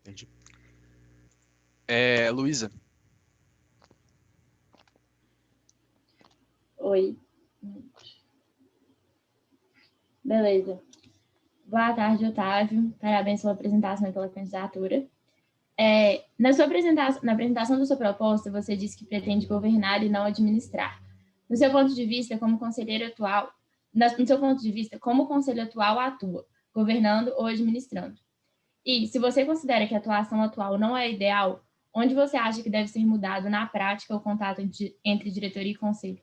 Entendi. Luísa. Oi. Beleza. Boa tarde, Otávio. Parabéns pela apresentação e pela candidatura. Na apresentação da sua proposta, você disse que pretende governar e não administrar. No seu ponto de vista, como conselheiro atual, no seu ponto de vista, como o conselho atual atua, governando ou administrando? E, se você considera que a atuação atual não é ideal, onde você acha que deve ser mudado na prática o contato entre diretoria e conselho?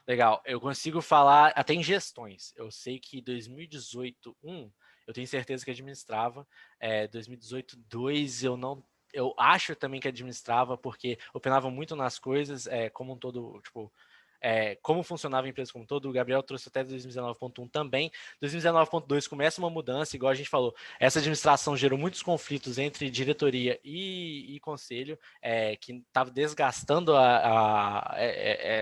Legal, eu consigo falar até em gestões. Eu sei que 2018, eu tenho certeza que administrava. 2018, 2, eu acho também que administrava, porque opinava muito nas coisas, como um todo, tipo, como funcionava a empresa como um todo. O Gabriel trouxe até 2019.1 também. 2019.2 começa uma mudança, igual a gente falou. Essa administração gerou muitos conflitos entre diretoria e conselho, que estava desgastando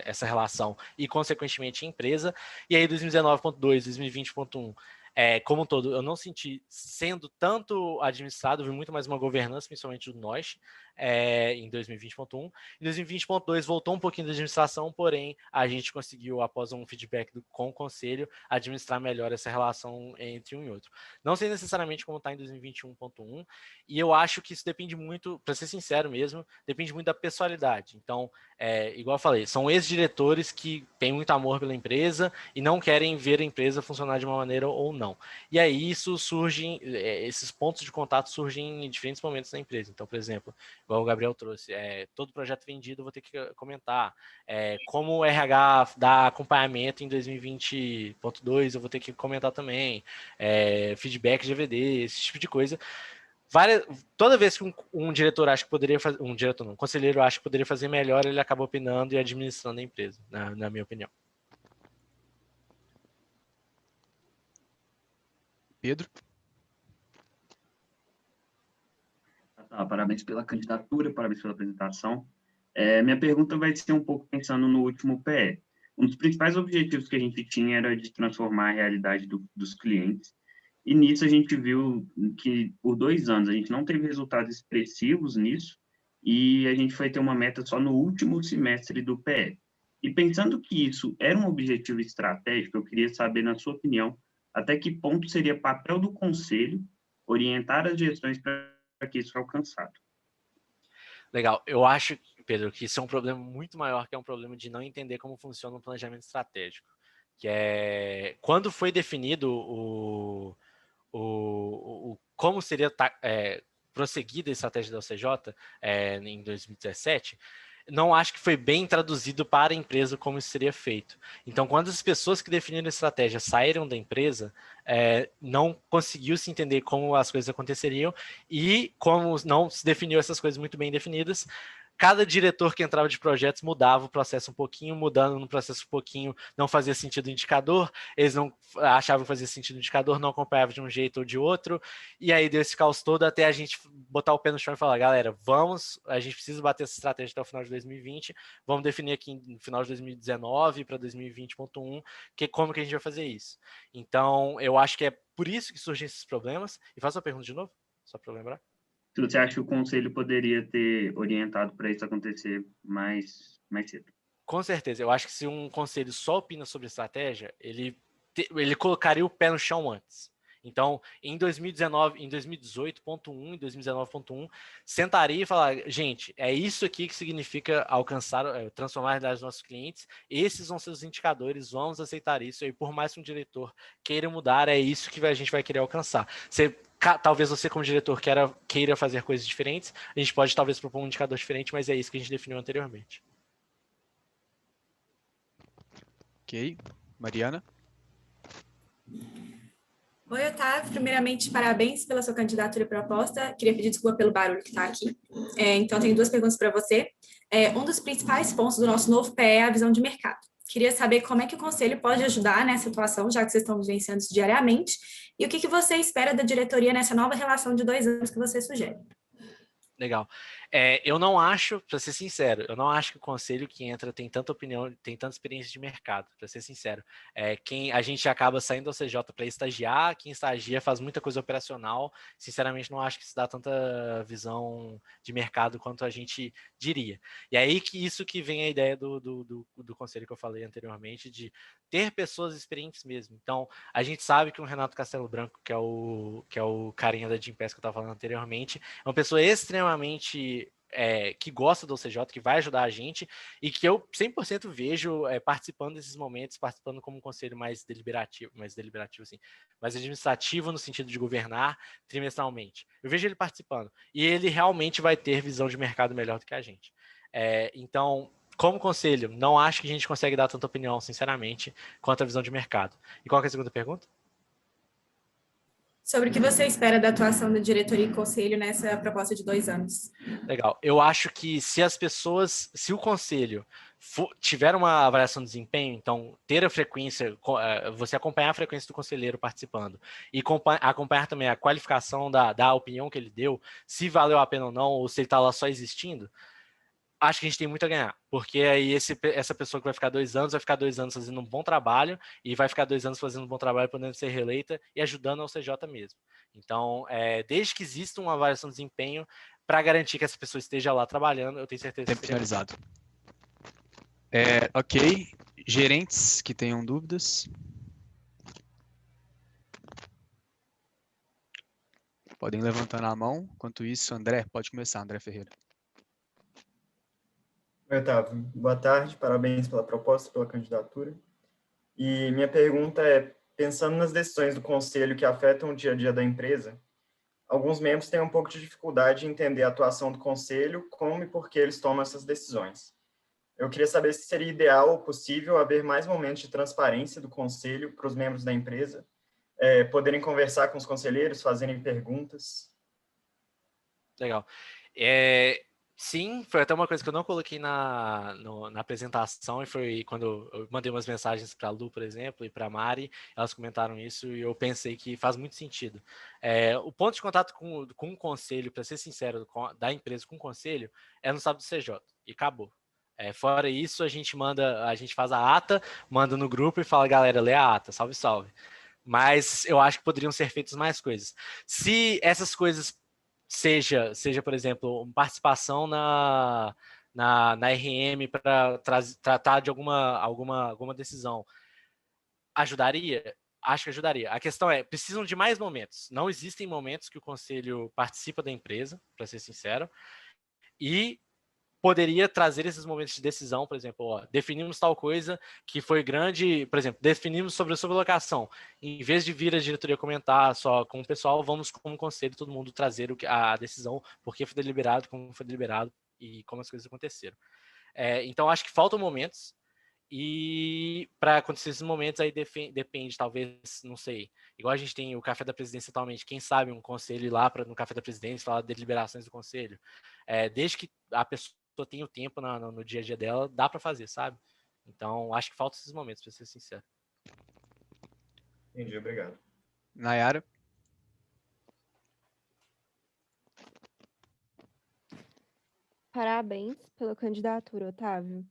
essa relação e, consequentemente, a empresa. E aí, 2019.2, 2020.1, como um todo, eu não senti sendo tanto administrado, vi muito mais uma governança, principalmente do Nós, em 2020.1. Em 2020.2 voltou um pouquinho da administração, porém a gente conseguiu, após um feedback com o conselho, administrar melhor essa relação entre um e outro. Não sei necessariamente como está em 2021.1, e eu acho que isso depende muito, para ser sincero mesmo, depende muito da pessoalidade. Então, igual eu falei, são ex-diretores que têm muito amor pela empresa e não querem ver a empresa funcionar de uma maneira ou não. E aí isso surge, esses pontos de contato surgem em diferentes momentos da empresa. Então, por exemplo, igual o Gabriel trouxe, todo projeto vendido eu vou ter que comentar. Como o RH dá acompanhamento em 2020.2, eu vou ter que comentar também. Feedback de EVD, esse tipo de coisa. Toda vez que um diretor acha que poderia fazer, um conselheiro acha que poderia fazer melhor, ele acaba opinando e administrando a empresa, na minha opinião. Pedro? Parabéns pela candidatura, parabéns pela apresentação. Minha pergunta vai ser um pouco pensando no último PE. Um dos principais objetivos que a gente tinha era de transformar a realidade dos clientes, e nisso a gente viu que por 2 anos a gente não teve resultados expressivos nisso, e a gente foi ter uma meta só no último semestre do PE. E pensando que isso era um objetivo estratégico, eu queria saber, na sua opinião, até que ponto seria papel do conselho orientar as gestões para que isso seja alcançado. Legal. Eu acho, Pedro, que isso é um problema muito maior, que é um problema de não entender como funciona um planejamento estratégico. Que quando foi definido como seria prosseguida a estratégia da OCJ em 2017, não acho que foi bem traduzido para a empresa como isso seria feito. Então, quando as pessoas que definiram a estratégia saíram da empresa, não conseguiu se entender como as coisas aconteceriam e como não se definiu essas coisas muito bem definidas. Cada diretor que entrava de projetos mudava o processo um pouquinho, mudando no processo um pouquinho, não fazia sentido o indicador, eles não achavam que fazia sentido o indicador, não acompanhavam de um jeito ou de outro, e aí deu esse caos todo até a gente botar o pé no chão e falar, galera, a gente precisa bater essa estratégia até o final de 2020, vamos definir aqui no final de 2019 para 2020.1, como que a gente vai fazer isso. Então, eu acho que é por isso que surgem esses problemas, e faço a pergunta de novo, só para eu lembrar. Se você acha que o conselho poderia ter orientado para isso acontecer mais cedo? Com certeza. Eu acho que se um conselho só opina sobre estratégia, ele colocaria o pé no chão antes. Então, em 2019, em 2018.1, em 2019.1, sentaria e falar, gente, é isso aqui que significa alcançar, transformar a realidade dos nossos clientes, esses vão ser os indicadores, vamos aceitar isso, e por mais que um diretor queira mudar, é isso que a gente vai querer alcançar. Talvez você, como diretor, queira fazer coisas diferentes, a gente pode talvez propor um indicador diferente, mas é isso que a gente definiu anteriormente. Ok. Mariana? Oi, Otávio. Primeiramente, parabéns pela sua candidatura e proposta. Queria pedir desculpa pelo barulho que está aqui. Então, tenho duas perguntas para você. Um dos principais pontos do nosso novo PE é a visão de mercado. Queria saber como é que o Conselho pode ajudar nessa atuação, já que vocês estão vivenciando isso diariamente, e o que você espera da diretoria nessa nova relação de 2 anos que você sugere. Legal. Eu não acho, para ser sincero, eu não acho que o conselho que entra tem tanta opinião, tem tanta experiência de mercado, para ser sincero. Quem a gente acaba saindo do CJ para estagiar, quem estagia faz muita coisa operacional. Sinceramente, não acho que se dá tanta visão de mercado quanto a gente diria. E aí que isso que vem a ideia do conselho que eu falei anteriormente, de ter pessoas experientes mesmo. Então, a gente sabe que o Renato Castelo Branco, que é o carinha da Gympass que eu estava falando anteriormente, é uma pessoa extremamente que gosta do OCJ, que vai ajudar a gente e que eu 100% vejo participando desses momentos, participando como um conselho mais deliberativo assim, mais administrativo no sentido de governar trimestralmente. Eu vejo ele participando e ele realmente vai ter visão de mercado melhor do que a gente. Então, como conselho, não acho que a gente consegue dar tanta opinião, sinceramente, quanto a visão de mercado. E qual que é a segunda pergunta? Sobre o que você espera da atuação da diretoria e conselho nessa proposta de 2 anos. Legal. Eu acho que se o conselho tiver uma avaliação de desempenho, então ter a frequência, você acompanhar a frequência do conselheiro participando e acompanhar também a qualificação da opinião que ele deu, se valeu a pena ou não, ou se ele está lá só existindo, acho que a gente tem muito a ganhar, porque aí essa pessoa que vai ficar 2 anos, vai ficar 2 anos fazendo um bom trabalho e vai ficar 2 anos fazendo um bom trabalho, podendo ser reeleita e ajudando ao CJ mesmo. Então, desde que exista uma avaliação de desempenho, para garantir que essa pessoa esteja lá trabalhando, eu tenho certeza Tempo que finalizado. Ok. Gerentes que tenham dúvidas? Podem levantar a mão. Enquanto isso, André, pode começar, André Ferreira. Oi, Otávio. Boa tarde, parabéns pela proposta, pela candidatura. E minha pergunta é, pensando nas decisões do Conselho que afetam o dia a dia da empresa, alguns membros têm um pouco de dificuldade em entender a atuação do Conselho, como e por que eles tomam essas decisões. Eu queria saber se seria ideal ou possível haver mais momentos de transparência do Conselho para os membros da empresa, poderem conversar com os conselheiros, fazerem perguntas. Legal. Sim, foi até uma coisa que eu não coloquei na apresentação, e foi quando eu mandei umas mensagens para a Lu, por exemplo, e para a Mari, elas comentaram isso e eu pensei que faz muito sentido. O ponto de contato com o conselho, para ser sincero, da empresa com o conselho, é no sábado do CJ, e acabou. Fora isso, a gente faz a ata, manda no grupo e fala, galera, lê a ata, salve, salve. Mas eu acho que poderiam ser feitas mais coisas. Se essas coisas seja, por exemplo, participação na RM para tratar de alguma decisão, ajudaria? Acho que ajudaria. A questão é, precisam de mais momentos. Não existem momentos que o conselho participa da empresa, para ser sincero, e poderia trazer esses momentos de decisão, por exemplo, definimos tal coisa que foi grande, por exemplo, definimos sobre a sublocação. Em vez de vir a diretoria comentar só com o pessoal, vamos como conselho todo mundo trazer a decisão, por que foi deliberado, como foi deliberado e como as coisas aconteceram. Então, acho que faltam momentos e para acontecer esses momentos aí depende, talvez, não sei, igual a gente tem o Café da Presidência atualmente, quem sabe um conselho ir lá no Café da Presidência falar de deliberações do conselho. Desde que a pessoa tem o tempo no dia a dia dela, dá para fazer, sabe? Então, acho que faltam esses momentos, para ser sincero. Entendi, obrigado. Nayara? Parabéns pela candidatura, Otávio.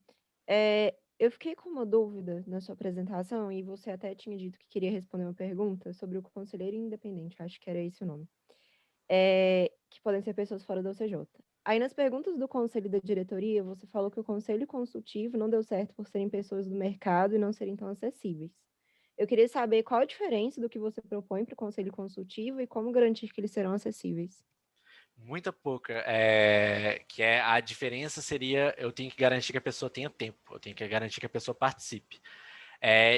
Eu fiquei com uma dúvida na sua apresentação, e você até tinha dito que queria responder uma pergunta sobre o conselheiro independente, acho que era esse o nome, que podem ser pessoas fora da OCJ. Aí, nas perguntas do conselho e da diretoria, você falou que o conselho consultivo não deu certo por serem pessoas do mercado e não serem tão acessíveis. Eu queria saber qual a diferença do que você propõe para o conselho consultivo e como garantir que eles serão acessíveis. Muita pouca. A diferença seria, eu tenho que garantir que a pessoa tenha tempo, eu tenho que garantir que a pessoa participe.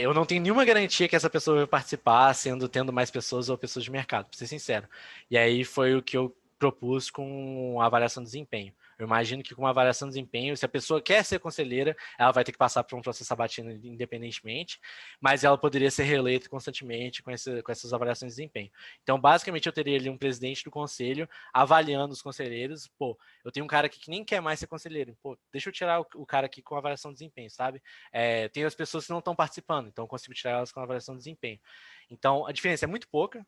Eu não tenho nenhuma garantia que essa pessoa vai participar tendo mais pessoas ou pessoas de mercado, para ser sincero. E aí foi o que eu propus com a avaliação de desempenho. Eu imagino que com uma avaliação de desempenho, se a pessoa quer ser conselheira, ela vai ter que passar por um processo sabatino independentemente, mas ela poderia ser reeleita constantemente com essas avaliações de desempenho. Então, basicamente, eu teria ali um presidente do conselho avaliando os conselheiros. Pô, eu tenho um cara aqui que nem quer mais ser conselheiro. Pô, deixa eu tirar o cara aqui com avaliação de desempenho, sabe? Tem as pessoas que não estão participando, então eu consigo tirar elas com avaliação de desempenho. Então, a diferença é muito pouca.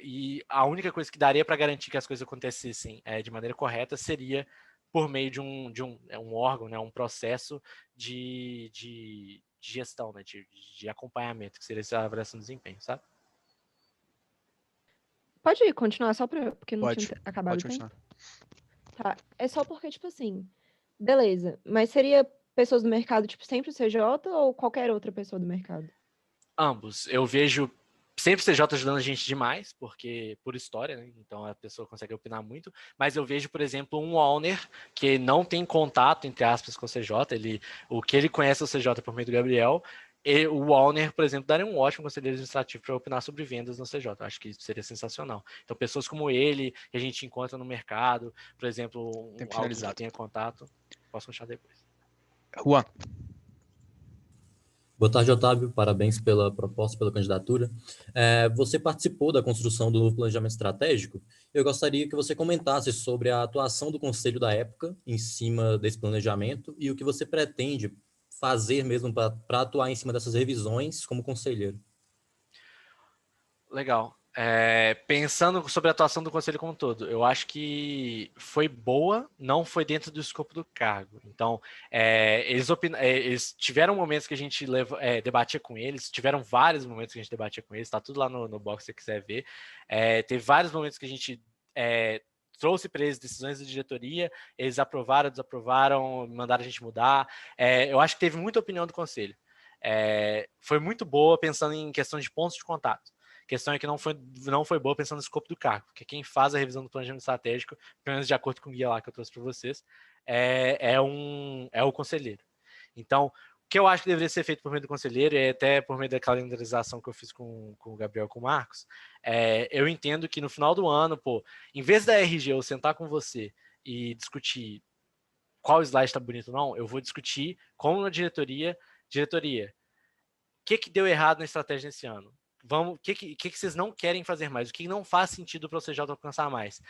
E a única coisa que daria para garantir que as coisas acontecessem de maneira correta seria por meio de um órgão, né, um processo de gestão, né, de acompanhamento, que seria essa avaliação de desempenho, sabe? Pode continuar só porque não Pode, tinha acabado pode o tempo? continuar. Tá, é só porque, tipo assim, beleza, mas seria pessoas do mercado, tipo, sempre o CJ ou qualquer outra pessoa do mercado? Ambos. Eu vejo sempre o CJ ajudando a gente demais, porque por história, né? Então a pessoa consegue opinar muito, mas eu vejo, por exemplo, um owner que não tem contato, entre aspas, com o CJ, o que ele conhece o CJ por meio do Gabriel, e o owner, por exemplo, daria um ótimo conselheiro administrativo para opinar sobre vendas no CJ. Eu acho que isso seria sensacional. Então, pessoas como ele, que a gente encontra no mercado, por exemplo, alguém que tenha contato, posso continuar depois. Juan. Boa tarde, Otávio. Parabéns pela proposta, pela candidatura. Você participou da construção do novo planejamento estratégico. Eu gostaria que você comentasse sobre a atuação do conselho da época em cima desse planejamento e o que você pretende fazer mesmo para atuar em cima dessas revisões como conselheiro. Legal. Pensando sobre a atuação do conselho como um todo, eu acho que foi boa, não foi dentro do escopo do cargo. Então, eles tiveram momentos que a gente debatia com eles, tiveram vários momentos que a gente debatia com eles, tá tudo lá no box se você quiser ver. Teve vários momentos que a gente trouxe para eles decisões da diretoria, eles aprovaram, desaprovaram, mandaram a gente mudar. Eu acho que teve muita opinião do conselho. Foi muito boa pensando em questão de pontos de contato. A questão é que não foi boa pensando no escopo do cargo, porque quem faz a revisão do planejamento estratégico, pelo menos de acordo com o guia lá que eu trouxe para vocês, é o conselheiro. Então, o que eu acho que deveria ser feito por meio do conselheiro, e até por meio da calendarização que eu fiz com o Gabriel e com o Marcos, eu entendo que no final do ano, pô, em vez da RG eu sentar com você e discutir qual slide está bonito ou não, eu vou discutir como na diretoria, o que deu errado na estratégia nesse ano? O que vocês não querem fazer mais? O que não faz sentido para o CJ alcançar mais?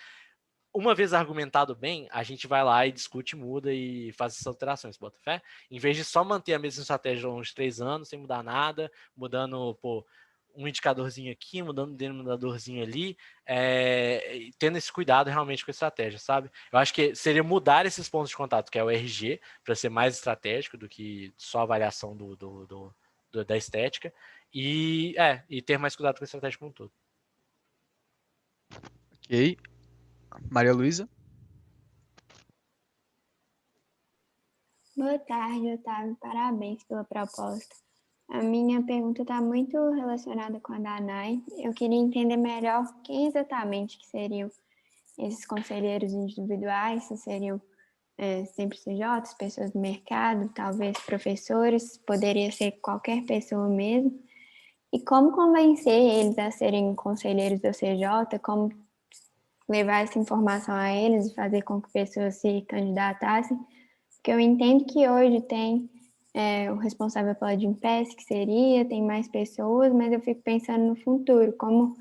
Uma vez argumentado bem, a gente vai lá e discute, muda e faz essas alterações, bota fé? Em vez de só manter a mesma estratégia ao longo de 3 anos, sem mudar nada, mudando, um indicadorzinho aqui, mudando um denominadorzinho ali, tendo esse cuidado realmente com a estratégia, sabe? Eu acho que seria mudar esses pontos de contato, que é o RG, para ser mais estratégico do que só a avaliação da estética, e ter mais cuidado com a estratégia como um todo. Ok. Maria Luísa. Boa tarde, Otávio. Parabéns pela proposta. A minha pergunta está muito relacionada com a da Nai. Eu queria entender melhor quem exatamente que seriam esses conselheiros individuais, se seriam sempre CJs, pessoas do mercado, talvez professores, poderia ser qualquer pessoa mesmo. E como convencer eles a serem conselheiros do CJ, como levar essa informação a eles e fazer com que pessoas se candidatassem, porque eu entendo que hoje tem o responsável pela Gympass, que tem mais pessoas, mas eu fico pensando no futuro, como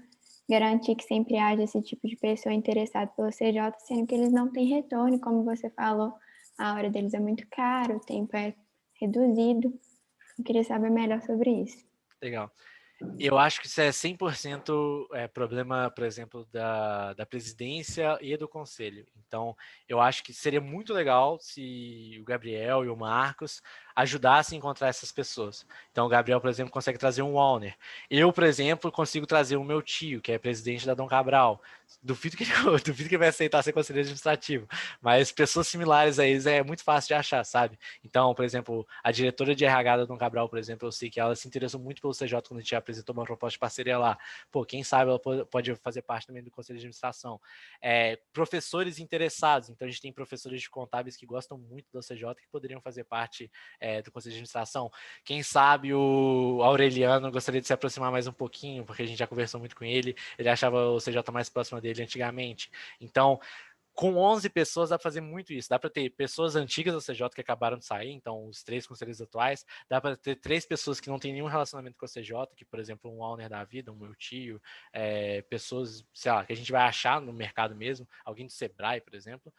garantir que sempre haja esse tipo de pessoa interessada pelo CJ, sendo que eles não têm retorno, como você falou, a hora deles é muito cara, o tempo é reduzido. Eu queria saber melhor sobre isso. Legal. Eu acho que isso é 100% problema, por exemplo, da presidência e do conselho. Então, eu acho que seria muito legal se o Gabriel e o Marcos ajudassem a encontrar essas pessoas. Então, o Gabriel, por exemplo, consegue trazer um owner. Eu, por exemplo, consigo trazer o meu tio, que é presidente da Dom Cabral. Duvido que ele vai aceitar ser conselheiro administrativo, mas pessoas similares a eles é muito fácil de achar, sabe? Então, por exemplo, a diretora de RH da Dom Cabral, por exemplo, eu sei que ela se interessou muito pelo CJ quando a gente apresentou uma proposta de parceria lá. Pô, quem sabe ela pode fazer parte também do conselho de administração. Professores interessados, então a gente tem professores de contábeis que gostam muito do CJ que poderiam fazer parte do conselho de administração. Quem sabe o Aureliano gostaria de se aproximar mais um pouquinho, porque a gente já conversou muito com ele, ele achava o CJ mais próximo dele antigamente. Então, com 11 pessoas dá para fazer muito isso. Dá para ter pessoas antigas da CJ que acabaram de sair, então os 3 conselheiros atuais. Dá para ter 3 pessoas que não têm nenhum relacionamento com a CJ, que, por exemplo, um owner da vida, um meu tio, pessoas, sei lá, que a gente vai achar no mercado mesmo, alguém do Sebrae, por exemplo.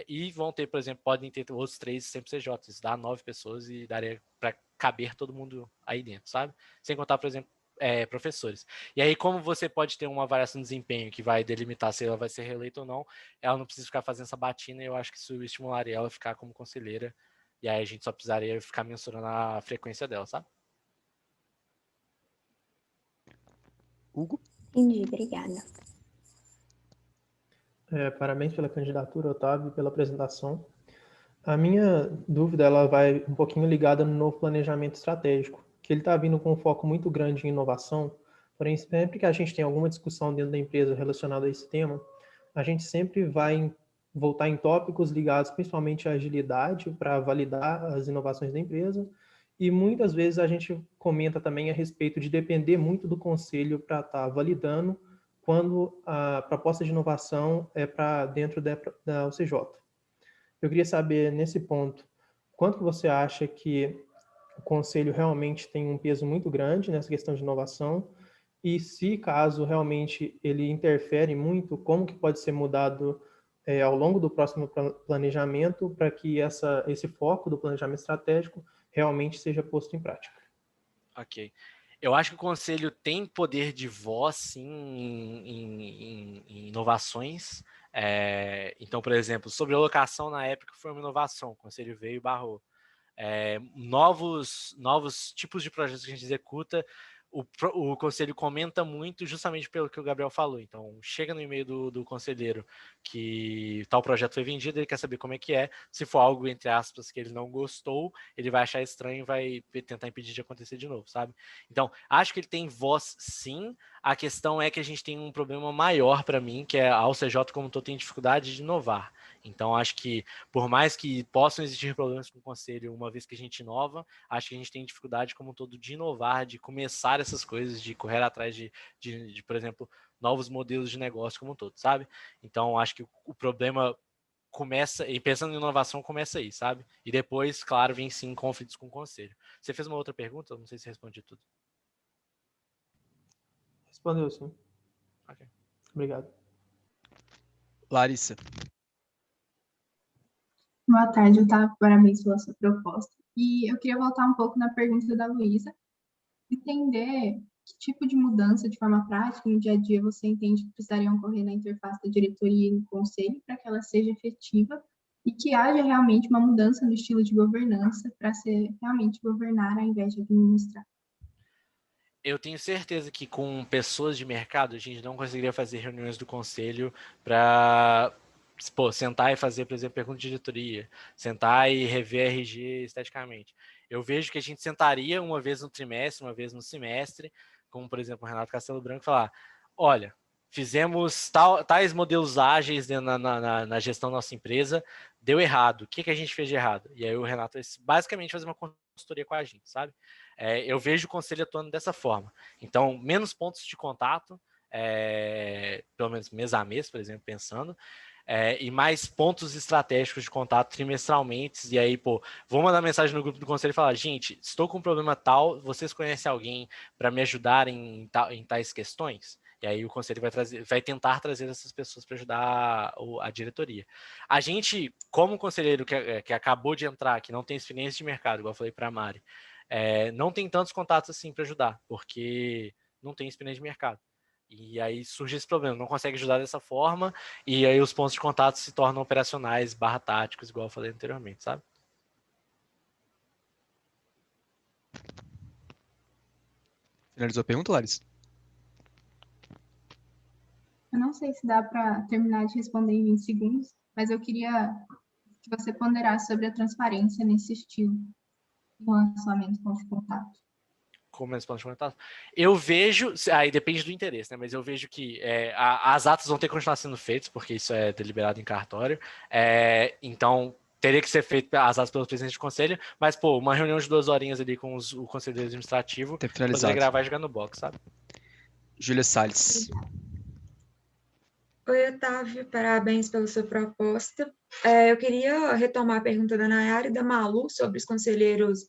E vão ter, por exemplo, podem ter outros 3 sempre CJs. Isso dá 9 pessoas e daria para caber todo mundo aí dentro, sabe? Sem contar, por exemplo, professores. E aí, como você pode ter uma variação de desempenho que vai delimitar se ela vai ser reeleita ou não, ela não precisa ficar fazendo essa batina, e eu acho que isso estimularia ela a ficar como conselheira, e aí a gente só precisaria ficar mensurando a frequência dela, sabe? Hugo? Entendi, obrigada. Parabéns pela candidatura, Otávio, pela apresentação. A minha dúvida ela vai um pouquinho ligada no novo planejamento estratégico, que ele está vindo com um foco muito grande em inovação, porém, sempre que a gente tem alguma discussão dentro da empresa relacionada a esse tema, a gente sempre vai voltar em tópicos ligados principalmente à agilidade para validar as inovações da empresa, e muitas vezes a gente comenta também a respeito de depender muito do conselho para estar validando quando a proposta de inovação é para dentro da UCJ. Eu queria saber, nesse ponto, quanto que você acha que o conselho realmente tem um peso muito grande nessa questão de inovação, e se caso realmente ele interfere muito, como que pode ser mudado ao longo do próximo planejamento para que esse foco do planejamento estratégico realmente seja posto em prática. Ok. Eu acho que o conselho tem poder de voz, sim, em inovações. Então, por exemplo, sobre a locação na época foi uma inovação, o conselho veio e barrou. Novos tipos de projetos que a gente executa, o conselho comenta muito justamente pelo que o Gabriel falou. Então, chega no e-mail do conselheiro que tal projeto foi vendido, ele quer saber como é que é. Se for algo, entre aspas, que ele não gostou, ele vai achar estranho e vai tentar impedir de acontecer de novo, sabe? Então, acho que ele tem voz, sim. A questão é que a gente tem um problema maior para mim, que é a UCJ como todo tem dificuldade de inovar. Então, acho que, por mais que possam existir problemas com o conselho, uma vez que a gente inova, acho que a gente tem dificuldade como um todo de inovar, de começar essas coisas, de correr atrás de, por exemplo, novos modelos de negócio como um todo, sabe? Então, acho que o problema começa, e pensando em inovação, começa aí, sabe? E depois, claro, vem sim conflitos com o conselho. Você fez uma outra pergunta? Não sei se respondi tudo. Respondeu, sim. Ok. Obrigado. Larissa. Boa tarde, Otávio. Parabéns pela sua proposta. E eu queria voltar um pouco na pergunta da Luísa, entender que tipo de mudança de forma prática no dia a dia você entende que precisariam ocorrer na interface da diretoria e do conselho para que ela seja efetiva e que haja realmente uma mudança no estilo de governança para ser realmente governar ao invés de administrar. Eu tenho certeza que com pessoas de mercado a gente não conseguiria fazer reuniões do conselho para sentar e fazer, por exemplo, pergunta de diretoria, sentar e rever RG esteticamente. Eu vejo que a gente sentaria uma vez no trimestre, uma vez no semestre, como, por exemplo, o Renato Castelo Branco, falar, olha, fizemos tais modelos ágeis na gestão da nossa empresa, deu errado, o que a gente fez de errado? E aí o Renato vai basicamente fazer uma consultoria com a gente, sabe? Eu vejo o conselho atuando dessa forma. Então, menos pontos de contato, pelo menos mês a mês, por exemplo, pensando, e mais pontos estratégicos de contato trimestralmente, e aí, vou mandar mensagem no grupo do conselho e falar, gente, estou com um problema tal, vocês conhecem alguém para me ajudar em tais questões? E aí o conselho vai tentar trazer essas pessoas para ajudar a diretoria. A gente, como conselheiro que acabou de entrar, que não tem experiência de mercado, igual eu falei para a Mari, não tem tantos contatos assim para ajudar, porque não tem experiência de mercado. E aí surge esse problema, não consegue ajudar dessa forma, e aí os pontos de contato se tornam operacionais, táticos, igual eu falei anteriormente, sabe? Finalizou a pergunta, Larissa? Eu não sei se dá para terminar de responder em 20 segundos, mas eu queria que você ponderasse sobre a transparência nesse estilo de relacionamento com os contatos. Como eles podem comentar? Eu vejo, aí depende do interesse, né? Mas eu vejo que as atas vão ter que continuar sendo feitas, porque isso é deliberado em cartório. Então, teria que ser feito as atas pelo presidente de conselho, mas, uma reunião de 2 horinhas ali com o conselheiro administrativo, poder gravar e jogar no box, sabe? Júlia Salles. Oi, Otávio, parabéns pela sua proposta. Eu queria retomar a pergunta da Nayara e da Malu sobre os conselheiros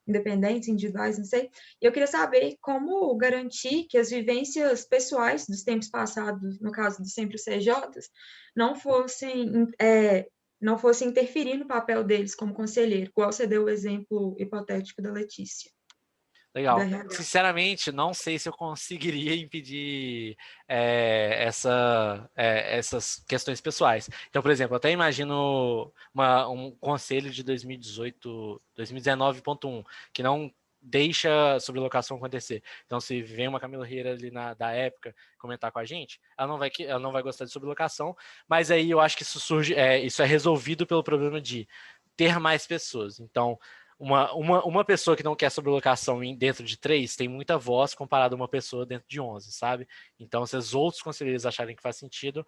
independentes, individuais, não sei. Eu queria saber como garantir que as vivências pessoais dos tempos passados, no caso dos sempre CJs, não fossem interferir no papel deles como conselheiro, igual você deu o exemplo hipotético da Letícia. Legal. Da RH. Sinceramente, não sei se eu conseguiria impedir essas questões pessoais. Então, por exemplo, eu até imagino um conselho de 2018, 2019.1, que não deixa sobrelocação acontecer. Então, se vem uma Camila Rieira ali da época comentar com a gente, ela não vai gostar de sobrelocação, mas aí eu acho que isso é resolvido pelo problema de ter mais pessoas. Então, uma pessoa que não quer sobrelocação dentro de 3 tem muita voz comparado a uma pessoa dentro de 11, sabe? Então, se os outros conselheiros acharem que faz sentido,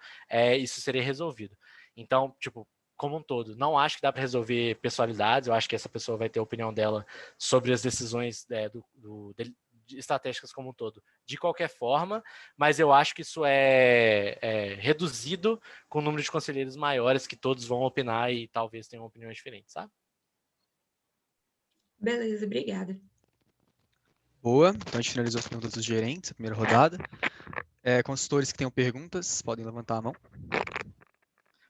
isso seria resolvido. Então, tipo, como um todo, não acho que dá para resolver pessoalidades, eu acho que essa pessoa vai ter a opinião dela sobre as decisões estratégicas como um todo, de qualquer forma, mas eu acho que isso é reduzido com o número de conselheiros maiores que todos vão opinar e talvez tenham opiniões diferentes, sabe? Beleza, obrigada. Boa, então a gente finalizou as perguntas dos gerentes, a primeira rodada. Consultores que tenham perguntas, podem levantar a mão.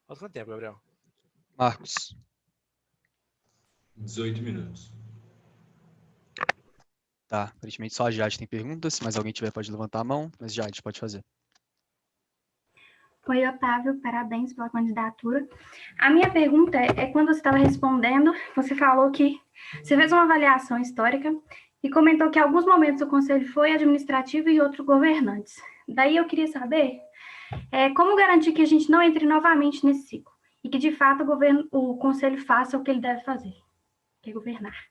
Faz quanto tempo, Gabriel? Marcos. 18 minutos. Tá, aparentemente só a Jade tem perguntas, mas alguém tiver pode levantar a mão, mas Jade, pode fazer. Oi, Otávio, parabéns pela candidatura. A minha pergunta quando você estava respondendo, você falou que você fez uma avaliação histórica e comentou que em alguns momentos o conselho foi administrativo e outros governantes. Daí eu queria saber como garantir que a gente não entre novamente nesse ciclo e que, de fato, o conselho faça o que ele deve fazer, que é governar.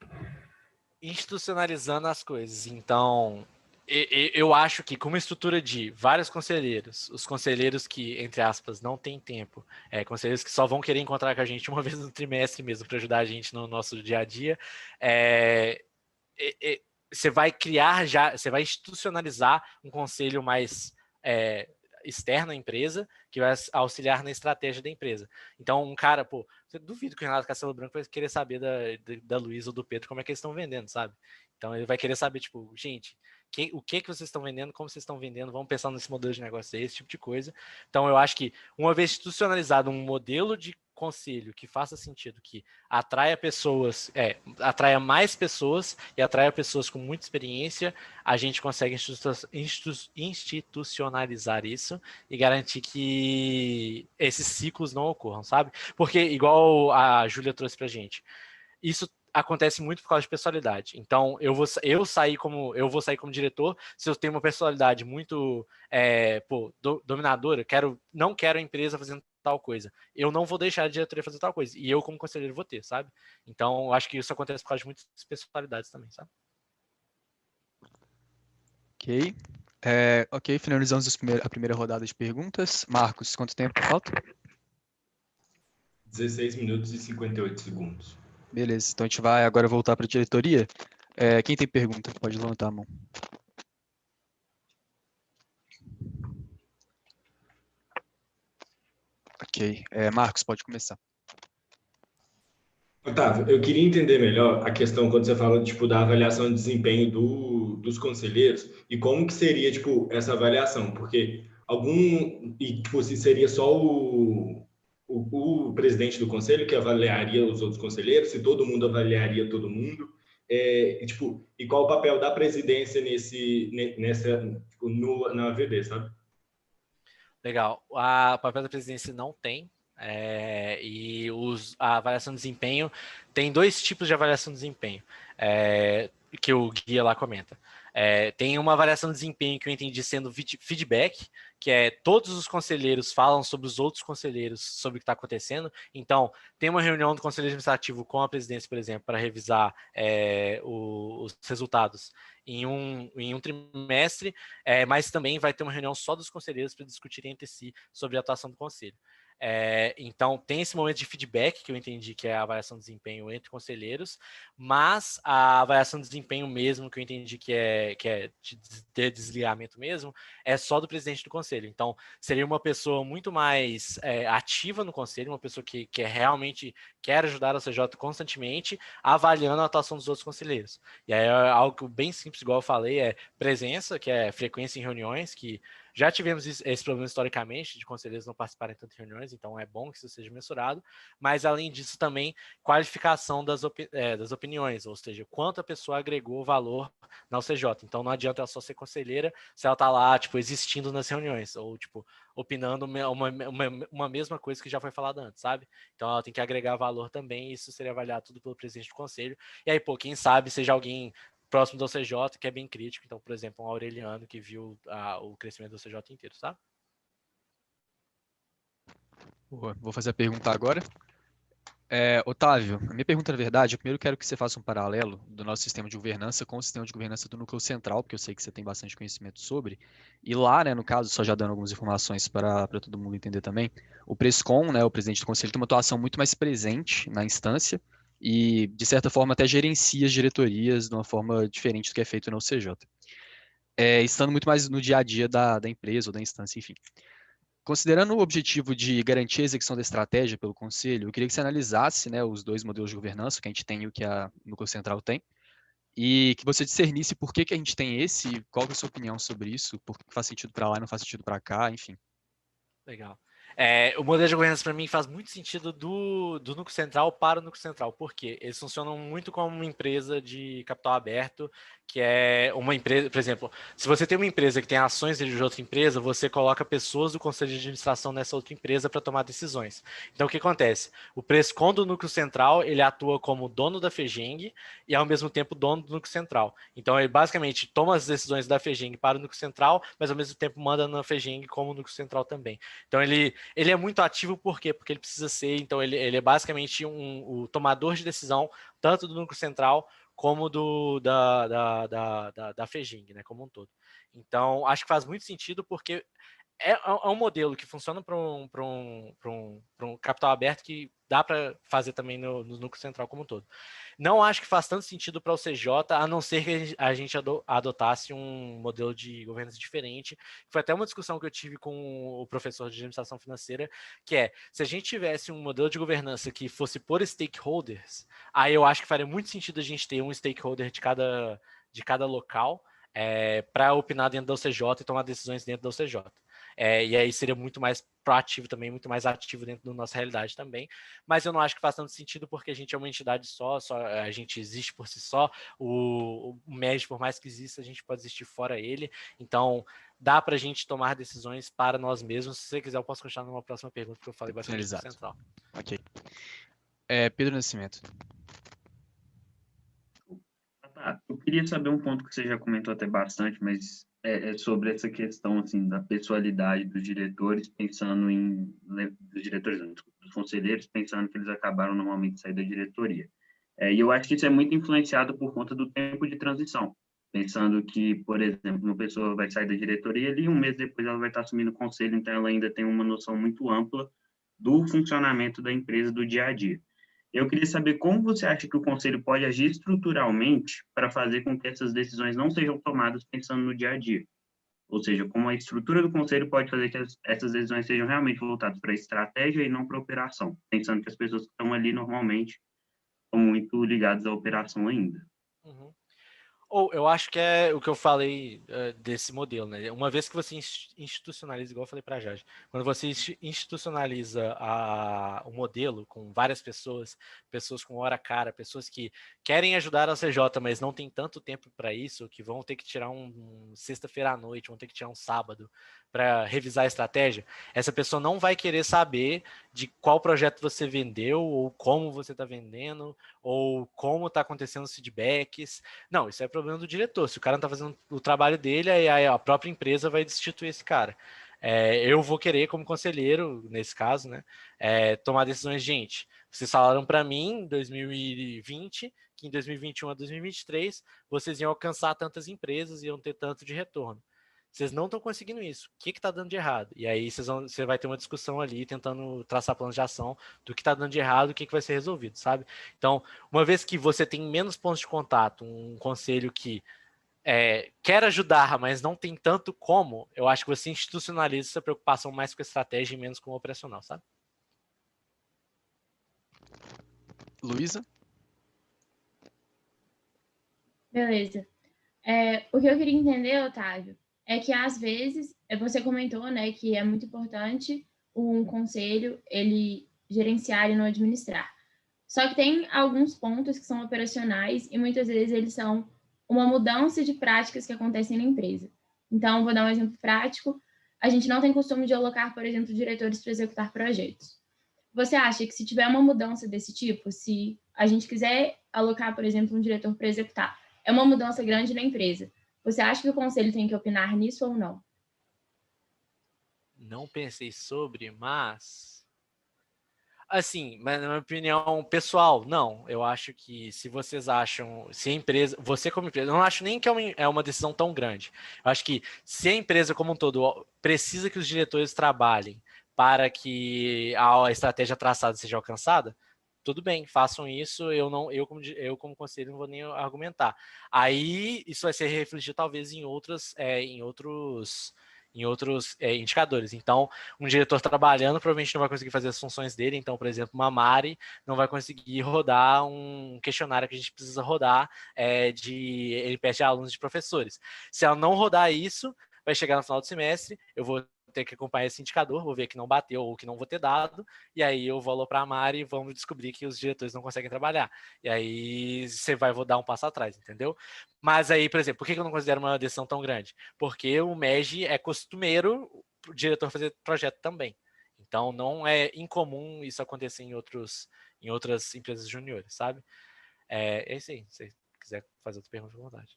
Institucionalizando as coisas. Então, eu acho que com uma estrutura de vários conselheiros, os conselheiros que, entre aspas, não têm tempo, conselheiros que só vão querer encontrar com a gente uma vez no trimestre mesmo para ajudar a gente no nosso dia a dia, você vai você vai institucionalizar um conselho mais externo à empresa, que vai auxiliar na estratégia da empresa. Então, um cara, você duvido que o Renato Castelo Branco vai querer saber da Luísa ou do Pedro como é que eles estão vendendo, sabe? Então, ele vai querer saber, tipo, gente, o que vocês estão vendendo, como vocês estão vendendo, vamos pensar nesse modelo de negócio aí, esse tipo de coisa. Então, eu acho que, uma vez institucionalizado um modelo de conselho que faça sentido, que atraia mais pessoas e atraia pessoas com muita experiência, a gente consegue institucionalizar isso e garantir que esses ciclos não ocorram, sabe? Porque, igual a Júlia trouxe pra gente, isso acontece muito por causa de personalidade. Então, eu vou sair como diretor se eu tenho uma personalidade muito dominadora, não quero a empresa fazendo tal coisa. Eu não vou deixar a diretoria fazer tal coisa. E eu, como conselheiro, vou ter, sabe? Então, eu acho que isso acontece por causa de muitas personalidades também, sabe? Ok. Ok, finalizamos a primeira rodada de perguntas. Marcos, quanto tempo falta? 16 minutos e 58 segundos. Beleza, então a gente vai agora voltar para a diretoria. Quem tem pergunta, pode levantar a mão. Ok, Marcos, pode começar. Otávio, eu queria entender melhor a questão quando você fala tipo, da avaliação de desempenho dos conselheiros e como que seria tipo, essa avaliação, porque se seria só o presidente do conselho que avaliaria os outros conselheiros, se todo mundo avaliaria todo mundo, e qual o papel da presidência na AVB, sabe? Legal. O papel da presidência não tem. E a avaliação de desempenho tem 2 tipos de avaliação de desempenho que o guia lá comenta. Tem uma avaliação de desempenho que eu entendi sendo feedback, que todos os conselheiros falam sobre os outros conselheiros, sobre o que está acontecendo. Então, tem uma reunião do conselho administrativo com a presidência, por exemplo, para revisar os resultados em um trimestre, mas também vai ter uma reunião só dos conselheiros para discutirem entre si sobre a atuação do conselho. Então, tem esse momento de feedback, que eu entendi que é a avaliação de desempenho entre conselheiros, mas a avaliação de desempenho mesmo, que eu entendi que é de desligamento mesmo, é só do presidente do conselho. Então, seria uma pessoa muito mais ativa no conselho, uma pessoa que realmente quer ajudar a CJ constantemente, avaliando a atuação dos outros conselheiros. E aí, algo bem simples, igual eu falei, é presença, que é frequência em reuniões, que já tivemos esse problema historicamente de conselheiros não participarem tanto de reuniões, então é bom que isso seja mensurado, mas além disso também qualificação das opiniões, ou seja, quanto a pessoa agregou valor na UCJ. Então não adianta ela só ser conselheira se ela está lá, tipo, existindo nas reuniões, ou tipo, opinando uma mesma coisa que já foi falada antes, sabe? Então ela tem que agregar valor também, e isso seria avaliado tudo pelo presidente do conselho. E aí, pô, quem sabe seja alguém próximo do OCJ, que é bem crítico. Então, por exemplo, um Aureliano que viu o crescimento do OCJ inteiro, sabe? Boa, vou fazer a pergunta agora. Otávio, a minha pergunta, na verdade, eu primeiro quero que você faça um paralelo do nosso sistema de governança com o sistema de governança do núcleo central, porque eu sei que você tem bastante conhecimento sobre. E lá, né, no caso, só já dando algumas informações para todo mundo entender também, o Prescom, né, o presidente do conselho, tem uma atuação muito mais presente na instância e, de certa forma, até gerencia as diretorias de uma forma diferente do que é feito na UCJ. Estando muito mais no dia a dia da empresa ou da instância, enfim. Considerando o objetivo de garantir a execução da estratégia pelo Conselho, eu queria que você analisasse, né, os dois modelos de governança, que a gente tem e o que a Núcleo Central tem, e que você discernisse por que a gente tem esse, e qual é a sua opinião sobre isso, por que faz sentido para lá e não faz sentido para cá, enfim. Legal. O modelo de governança, para mim, faz muito sentido do núcleo central para o núcleo central. Por quê? Eles funcionam muito como uma empresa de capital aberto, que é uma empresa, por exemplo, se você tem uma empresa que tem ações de outra empresa, você coloca pessoas do conselho de administração nessa outra empresa para tomar decisões. Então, o que acontece? O Prescom do núcleo central, ele atua como dono da FEGENG e, ao mesmo tempo, dono do núcleo central. Então, ele basicamente toma as decisões da FEGENG para o núcleo central, mas, ao mesmo tempo, manda na FEGENG como núcleo central também. Então, ele é muito ativo, por quê? Porque ele precisa ser, então, ele é basicamente o tomador de decisão, tanto do núcleo central como da FEGENG, né, como um todo. Então, acho que faz muito sentido, porque é um modelo que funciona para um capital aberto que dá para fazer também no núcleo central como um todo. Não acho que faz tanto sentido para o CJ, a não ser que a gente adotasse um modelo de governança diferente. Foi até uma discussão que eu tive com o professor de administração financeira, que se a gente tivesse um modelo de governança que fosse por stakeholders, aí eu acho que faria muito sentido a gente ter um stakeholder de cada local, para opinar dentro da OCJ e tomar decisões dentro da OCJ. E aí seria muito mais proativo também, muito mais ativo dentro da nossa realidade também, mas eu não acho que faz tanto sentido, porque a gente é uma entidade só a gente existe por si só, o MED, por mais que exista, a gente pode existir fora ele, então dá para a gente tomar decisões para nós mesmos. Se você quiser, eu posso continuar numa próxima pergunta, porque eu falei bastante do central. Ok. Pedro Nascimento. Eu queria saber um ponto que você já comentou até bastante, mas sobre essa questão assim da pessoalidade dos diretores, pensando dos conselheiros, pensando que eles acabaram normalmente de sair da diretoria. E eu acho que isso é muito influenciado por conta do tempo de transição, pensando que, por exemplo, uma pessoa vai sair da diretoria e um mês depois ela vai estar assumindo o conselho, então ela ainda tem uma noção muito ampla do funcionamento da empresa, do dia a dia. Eu queria saber como você acha que o conselho pode agir estruturalmente para fazer com que essas decisões não sejam tomadas pensando no dia a dia. Ou seja, como a estrutura do conselho pode fazer que essas decisões sejam realmente voltadas para a estratégia e não para a operação, pensando que as pessoas que estão ali normalmente estão muito ligadas à operação ainda. Uhum. Ou eu acho que é o que eu falei desse modelo, né? Uma vez que você institucionaliza, igual eu falei para a Jade, quando você institucionaliza o modelo com várias pessoas com hora cara, pessoas que querem ajudar a CJ, mas não tem tanto tempo para isso, que vão ter que tirar um sexta-feira à noite, vão ter que tirar um sábado para revisar a estratégia, essa pessoa não vai querer saber de qual projeto você vendeu, ou como você está vendendo, ou como está acontecendo os feedbacks. Não, isso é problema do diretor. Se o cara não está fazendo o trabalho dele, aí a própria empresa vai destituir esse cara. Eu vou querer, como conselheiro, nesse caso, né, tomar decisões. Gente, vocês falaram para mim em 2020 que em 2021 a 2023 vocês iam alcançar tantas empresas e iam ter tanto de retorno. vocês não estão conseguindo isso, o que está dando de errado? E aí você vai ter uma discussão ali, tentando traçar planos de ação do que está dando de errado, o que vai ser resolvido, sabe? Então, uma vez que você tem menos pontos de contato, um conselho que quer ajudar, mas não tem tanto como, eu acho que você institucionaliza essa preocupação mais com a estratégia e menos com o operacional, sabe? Luísa? Beleza. O que eu queria entender, Otávio, é que às vezes, você comentou, né, que é muito importante um conselho, ele gerenciar e não administrar. Só que tem alguns pontos que são operacionais e muitas vezes eles são uma mudança de práticas que acontecem na empresa. Então, vou dar um exemplo prático. A gente não tem costume de alocar, por exemplo, diretores para executar projetos. Você acha que se tiver uma mudança desse tipo, se a gente quiser alocar, por exemplo, um diretor para executar, é uma mudança grande na empresa, você acha que o conselho tem que opinar nisso ou não? Não pensei sobre, mas... Assim, mas na minha opinião pessoal, não. Eu acho que se vocês acham... Se a empresa... Você como empresa... Eu não acho nem que é uma decisão tão grande. Eu acho que se a empresa como um todo precisa que os diretores trabalhem para que a estratégia traçada seja alcançada, tudo bem, façam isso, eu como conselho não vou nem argumentar. Aí isso vai ser refletido talvez em outros indicadores. Então, um diretor trabalhando provavelmente não vai conseguir fazer as funções dele. Então, por exemplo, uma Mari não vai conseguir rodar um questionário que a gente precisa rodar de NPS de alunos de professores. Se ela não rodar isso, vai chegar no final do semestre, eu vou ter que acompanhar esse indicador, vou ver que não bateu ou que não vou ter dado, e aí eu vou aloprar a Mari e vamos descobrir que os diretores não conseguem trabalhar. E aí você vai dar um passo atrás, entendeu? Mas aí, por exemplo, por que eu não considero uma decisão tão grande? Porque o MEG é costumeiro o diretor fazer projeto também. Então, não é incomum isso acontecer em outras empresas juniores, sabe? É isso aí. Se você quiser fazer outra pergunta, à vontade.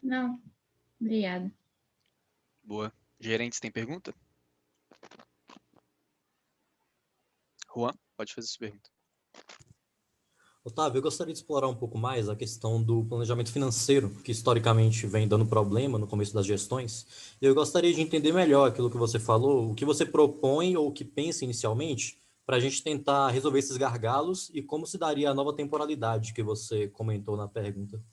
Não. Obrigada. Boa. Gerentes, tem pergunta? Juan, pode fazer sua pergunta. Otávio, eu gostaria de explorar um pouco mais a questão do planejamento financeiro, que historicamente vem dando problema no começo das gestões. Eu gostaria de entender melhor aquilo que você falou, o que você propõe ou o que pensa inicialmente, para a gente tentar resolver esses gargalos e como se daria a nova temporalidade que você comentou na pergunta.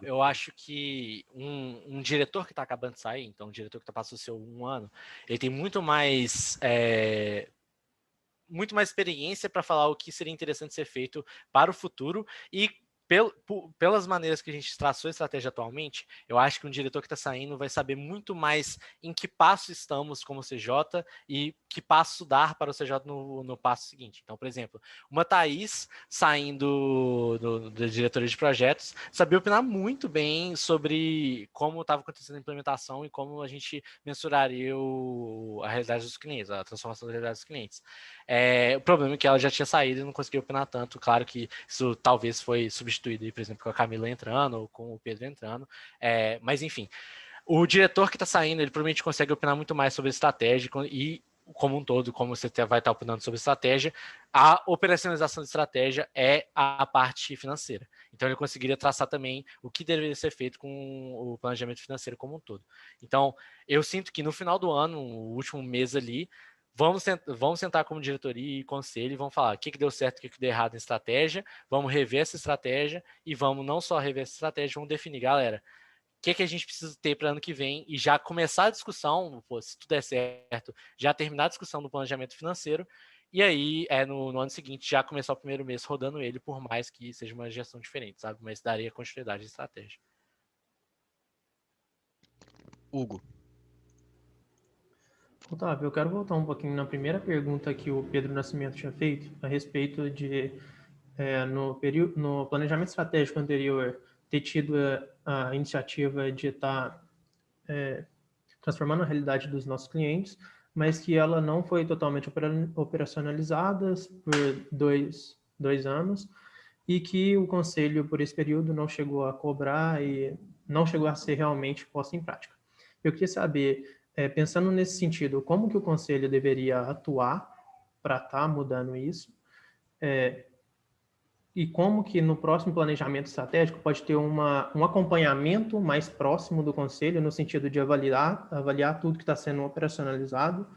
Eu acho que um diretor que está acabando de sair, então um diretor que passou seu 1 ano, ele tem muito mais experiência para falar o que seria interessante ser feito para o futuro e pelas maneiras que a gente traçou a estratégia atualmente, eu acho que um diretor que está saindo vai saber muito mais em que passo estamos como CJ e que passo dar para o CJ no passo seguinte. Então, por exemplo, uma Thaís saindo da diretoria de projetos sabia opinar muito bem sobre como estava acontecendo a implementação e como a gente mensuraria a realidade dos clientes, a transformação da realidade dos clientes. O problema é que ela já tinha saído e não conseguiu opinar tanto. Claro que isso talvez foi substituído, por exemplo, com a Camila entrando ou com o Pedro entrando. Mas, enfim, o diretor que está saindo, ele provavelmente consegue opinar muito mais sobre estratégia e, como um todo, como você vai estar opinando sobre estratégia, a operacionalização de estratégia é a parte financeira. Então, ele conseguiria traçar também o que deveria ser feito com o planejamento financeiro como um todo. Então, eu sinto que no final do ano, no último mês ali, vamos sentar como diretoria e conselho e vamos falar o que deu certo, o que deu errado em estratégia, vamos rever essa estratégia e vamos não só rever essa estratégia, vamos definir, galera, o que a gente precisa ter para ano que vem e já começar a discussão, se tudo der certo, já terminar a discussão do planejamento financeiro e aí, no ano seguinte, já começar o primeiro mês rodando ele, por mais que seja uma gestão diferente, sabe? Mas daria continuidade à estratégia. Hugo. Otávio, eu quero voltar um pouquinho na primeira pergunta que o Pedro Nascimento tinha feito, a respeito de, no planejamento estratégico anterior, ter tido a iniciativa de estar transformando a realidade dos nossos clientes, mas que ela não foi totalmente operacionalizada por dois anos, e que o conselho, por esse período, não chegou a cobrar e não chegou a ser realmente posta em prática. Eu queria saber, pensando nesse sentido, como que o conselho deveria atuar para estar mudando isso? e como que no próximo planejamento estratégico pode ter um acompanhamento mais próximo do conselho, no sentido de avaliar tudo que está sendo operacionalizado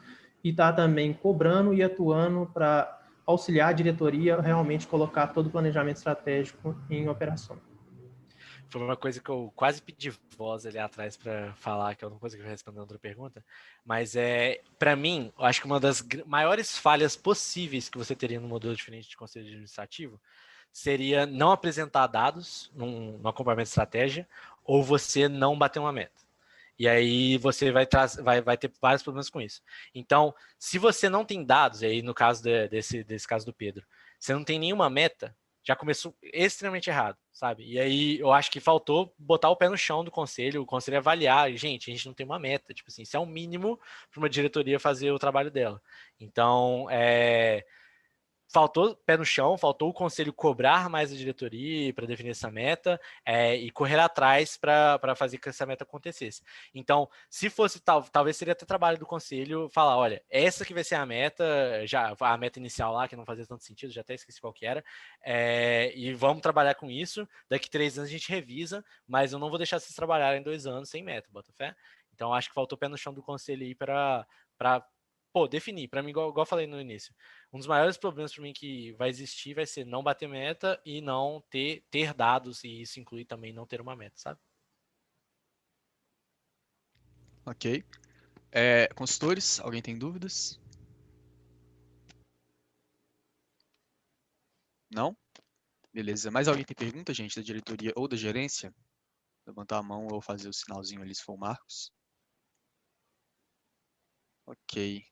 e estar também cobrando e atuando para auxiliar a diretoria a realmente colocar todo o planejamento estratégico em operação. Foi uma coisa que eu quase pedi voz ali atrás para falar, que eu não consegui responder a outra pergunta, mas para mim, eu acho que uma das maiores falhas possíveis que você teria no modelo diferente de conselho administrativo seria não apresentar dados no acompanhamento de estratégia ou você não bater uma meta. E aí você vai ter vários problemas com isso. Então, se você não tem dados, e aí no caso desse caso do Pedro, você não tem nenhuma meta, já começou extremamente errado, sabe? E aí eu acho que faltou botar o pé no chão do conselho, o conselho avaliar, gente, a gente não tem uma meta, tipo assim, isso é o mínimo para uma diretoria fazer o trabalho dela. Então, faltou pé no chão, faltou o conselho cobrar mais a diretoria para definir essa meta e correr atrás para fazer que essa meta acontecesse. Então, se fosse talvez seria até trabalho do conselho falar, olha, essa que vai ser a meta, já a meta inicial lá, que não fazia tanto sentido, já até esqueci qual que era, e vamos trabalhar com isso, daqui 3 anos a gente revisa, mas eu não vou deixar vocês trabalharem 2 anos sem meta, bota fé? Então, acho que faltou pé no chão do conselho aí para definir. Para mim, igual eu falei no início, um dos maiores problemas para mim que vai existir vai ser não bater meta e não ter dados, e isso inclui também não ter uma meta, sabe? Ok. Consultores, alguém tem dúvidas? Não? Beleza. Mais alguém tem pergunta, gente, da diretoria ou da gerência? Levantar a mão ou fazer o sinalzinho ali se for o Marcos. Ok.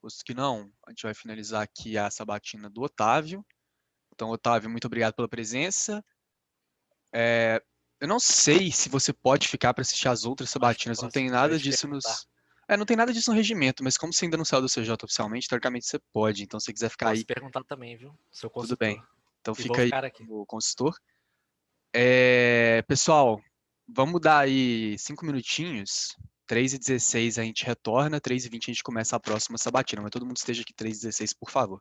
Posto que não, a gente vai finalizar aqui a sabatina do Otávio. Então, Otávio, muito obrigado pela presença. Eu não sei se você pode ficar para assistir as outras sabatinas, não tem nada disso não tem nada disso no regimento, mas como você ainda não saiu do CJ oficialmente, teoricamente você pode. Então, se você quiser ficar aí... Posso perguntar também, viu? Seu consultor. Tudo bem. Então, E fica aí aqui. o consultor. Pessoal, vamos dar aí 5 minutinhos. 3h16 a gente retorna, 3h20 a gente começa a próxima sabatina. Mas todo mundo esteja aqui 3h16, por favor.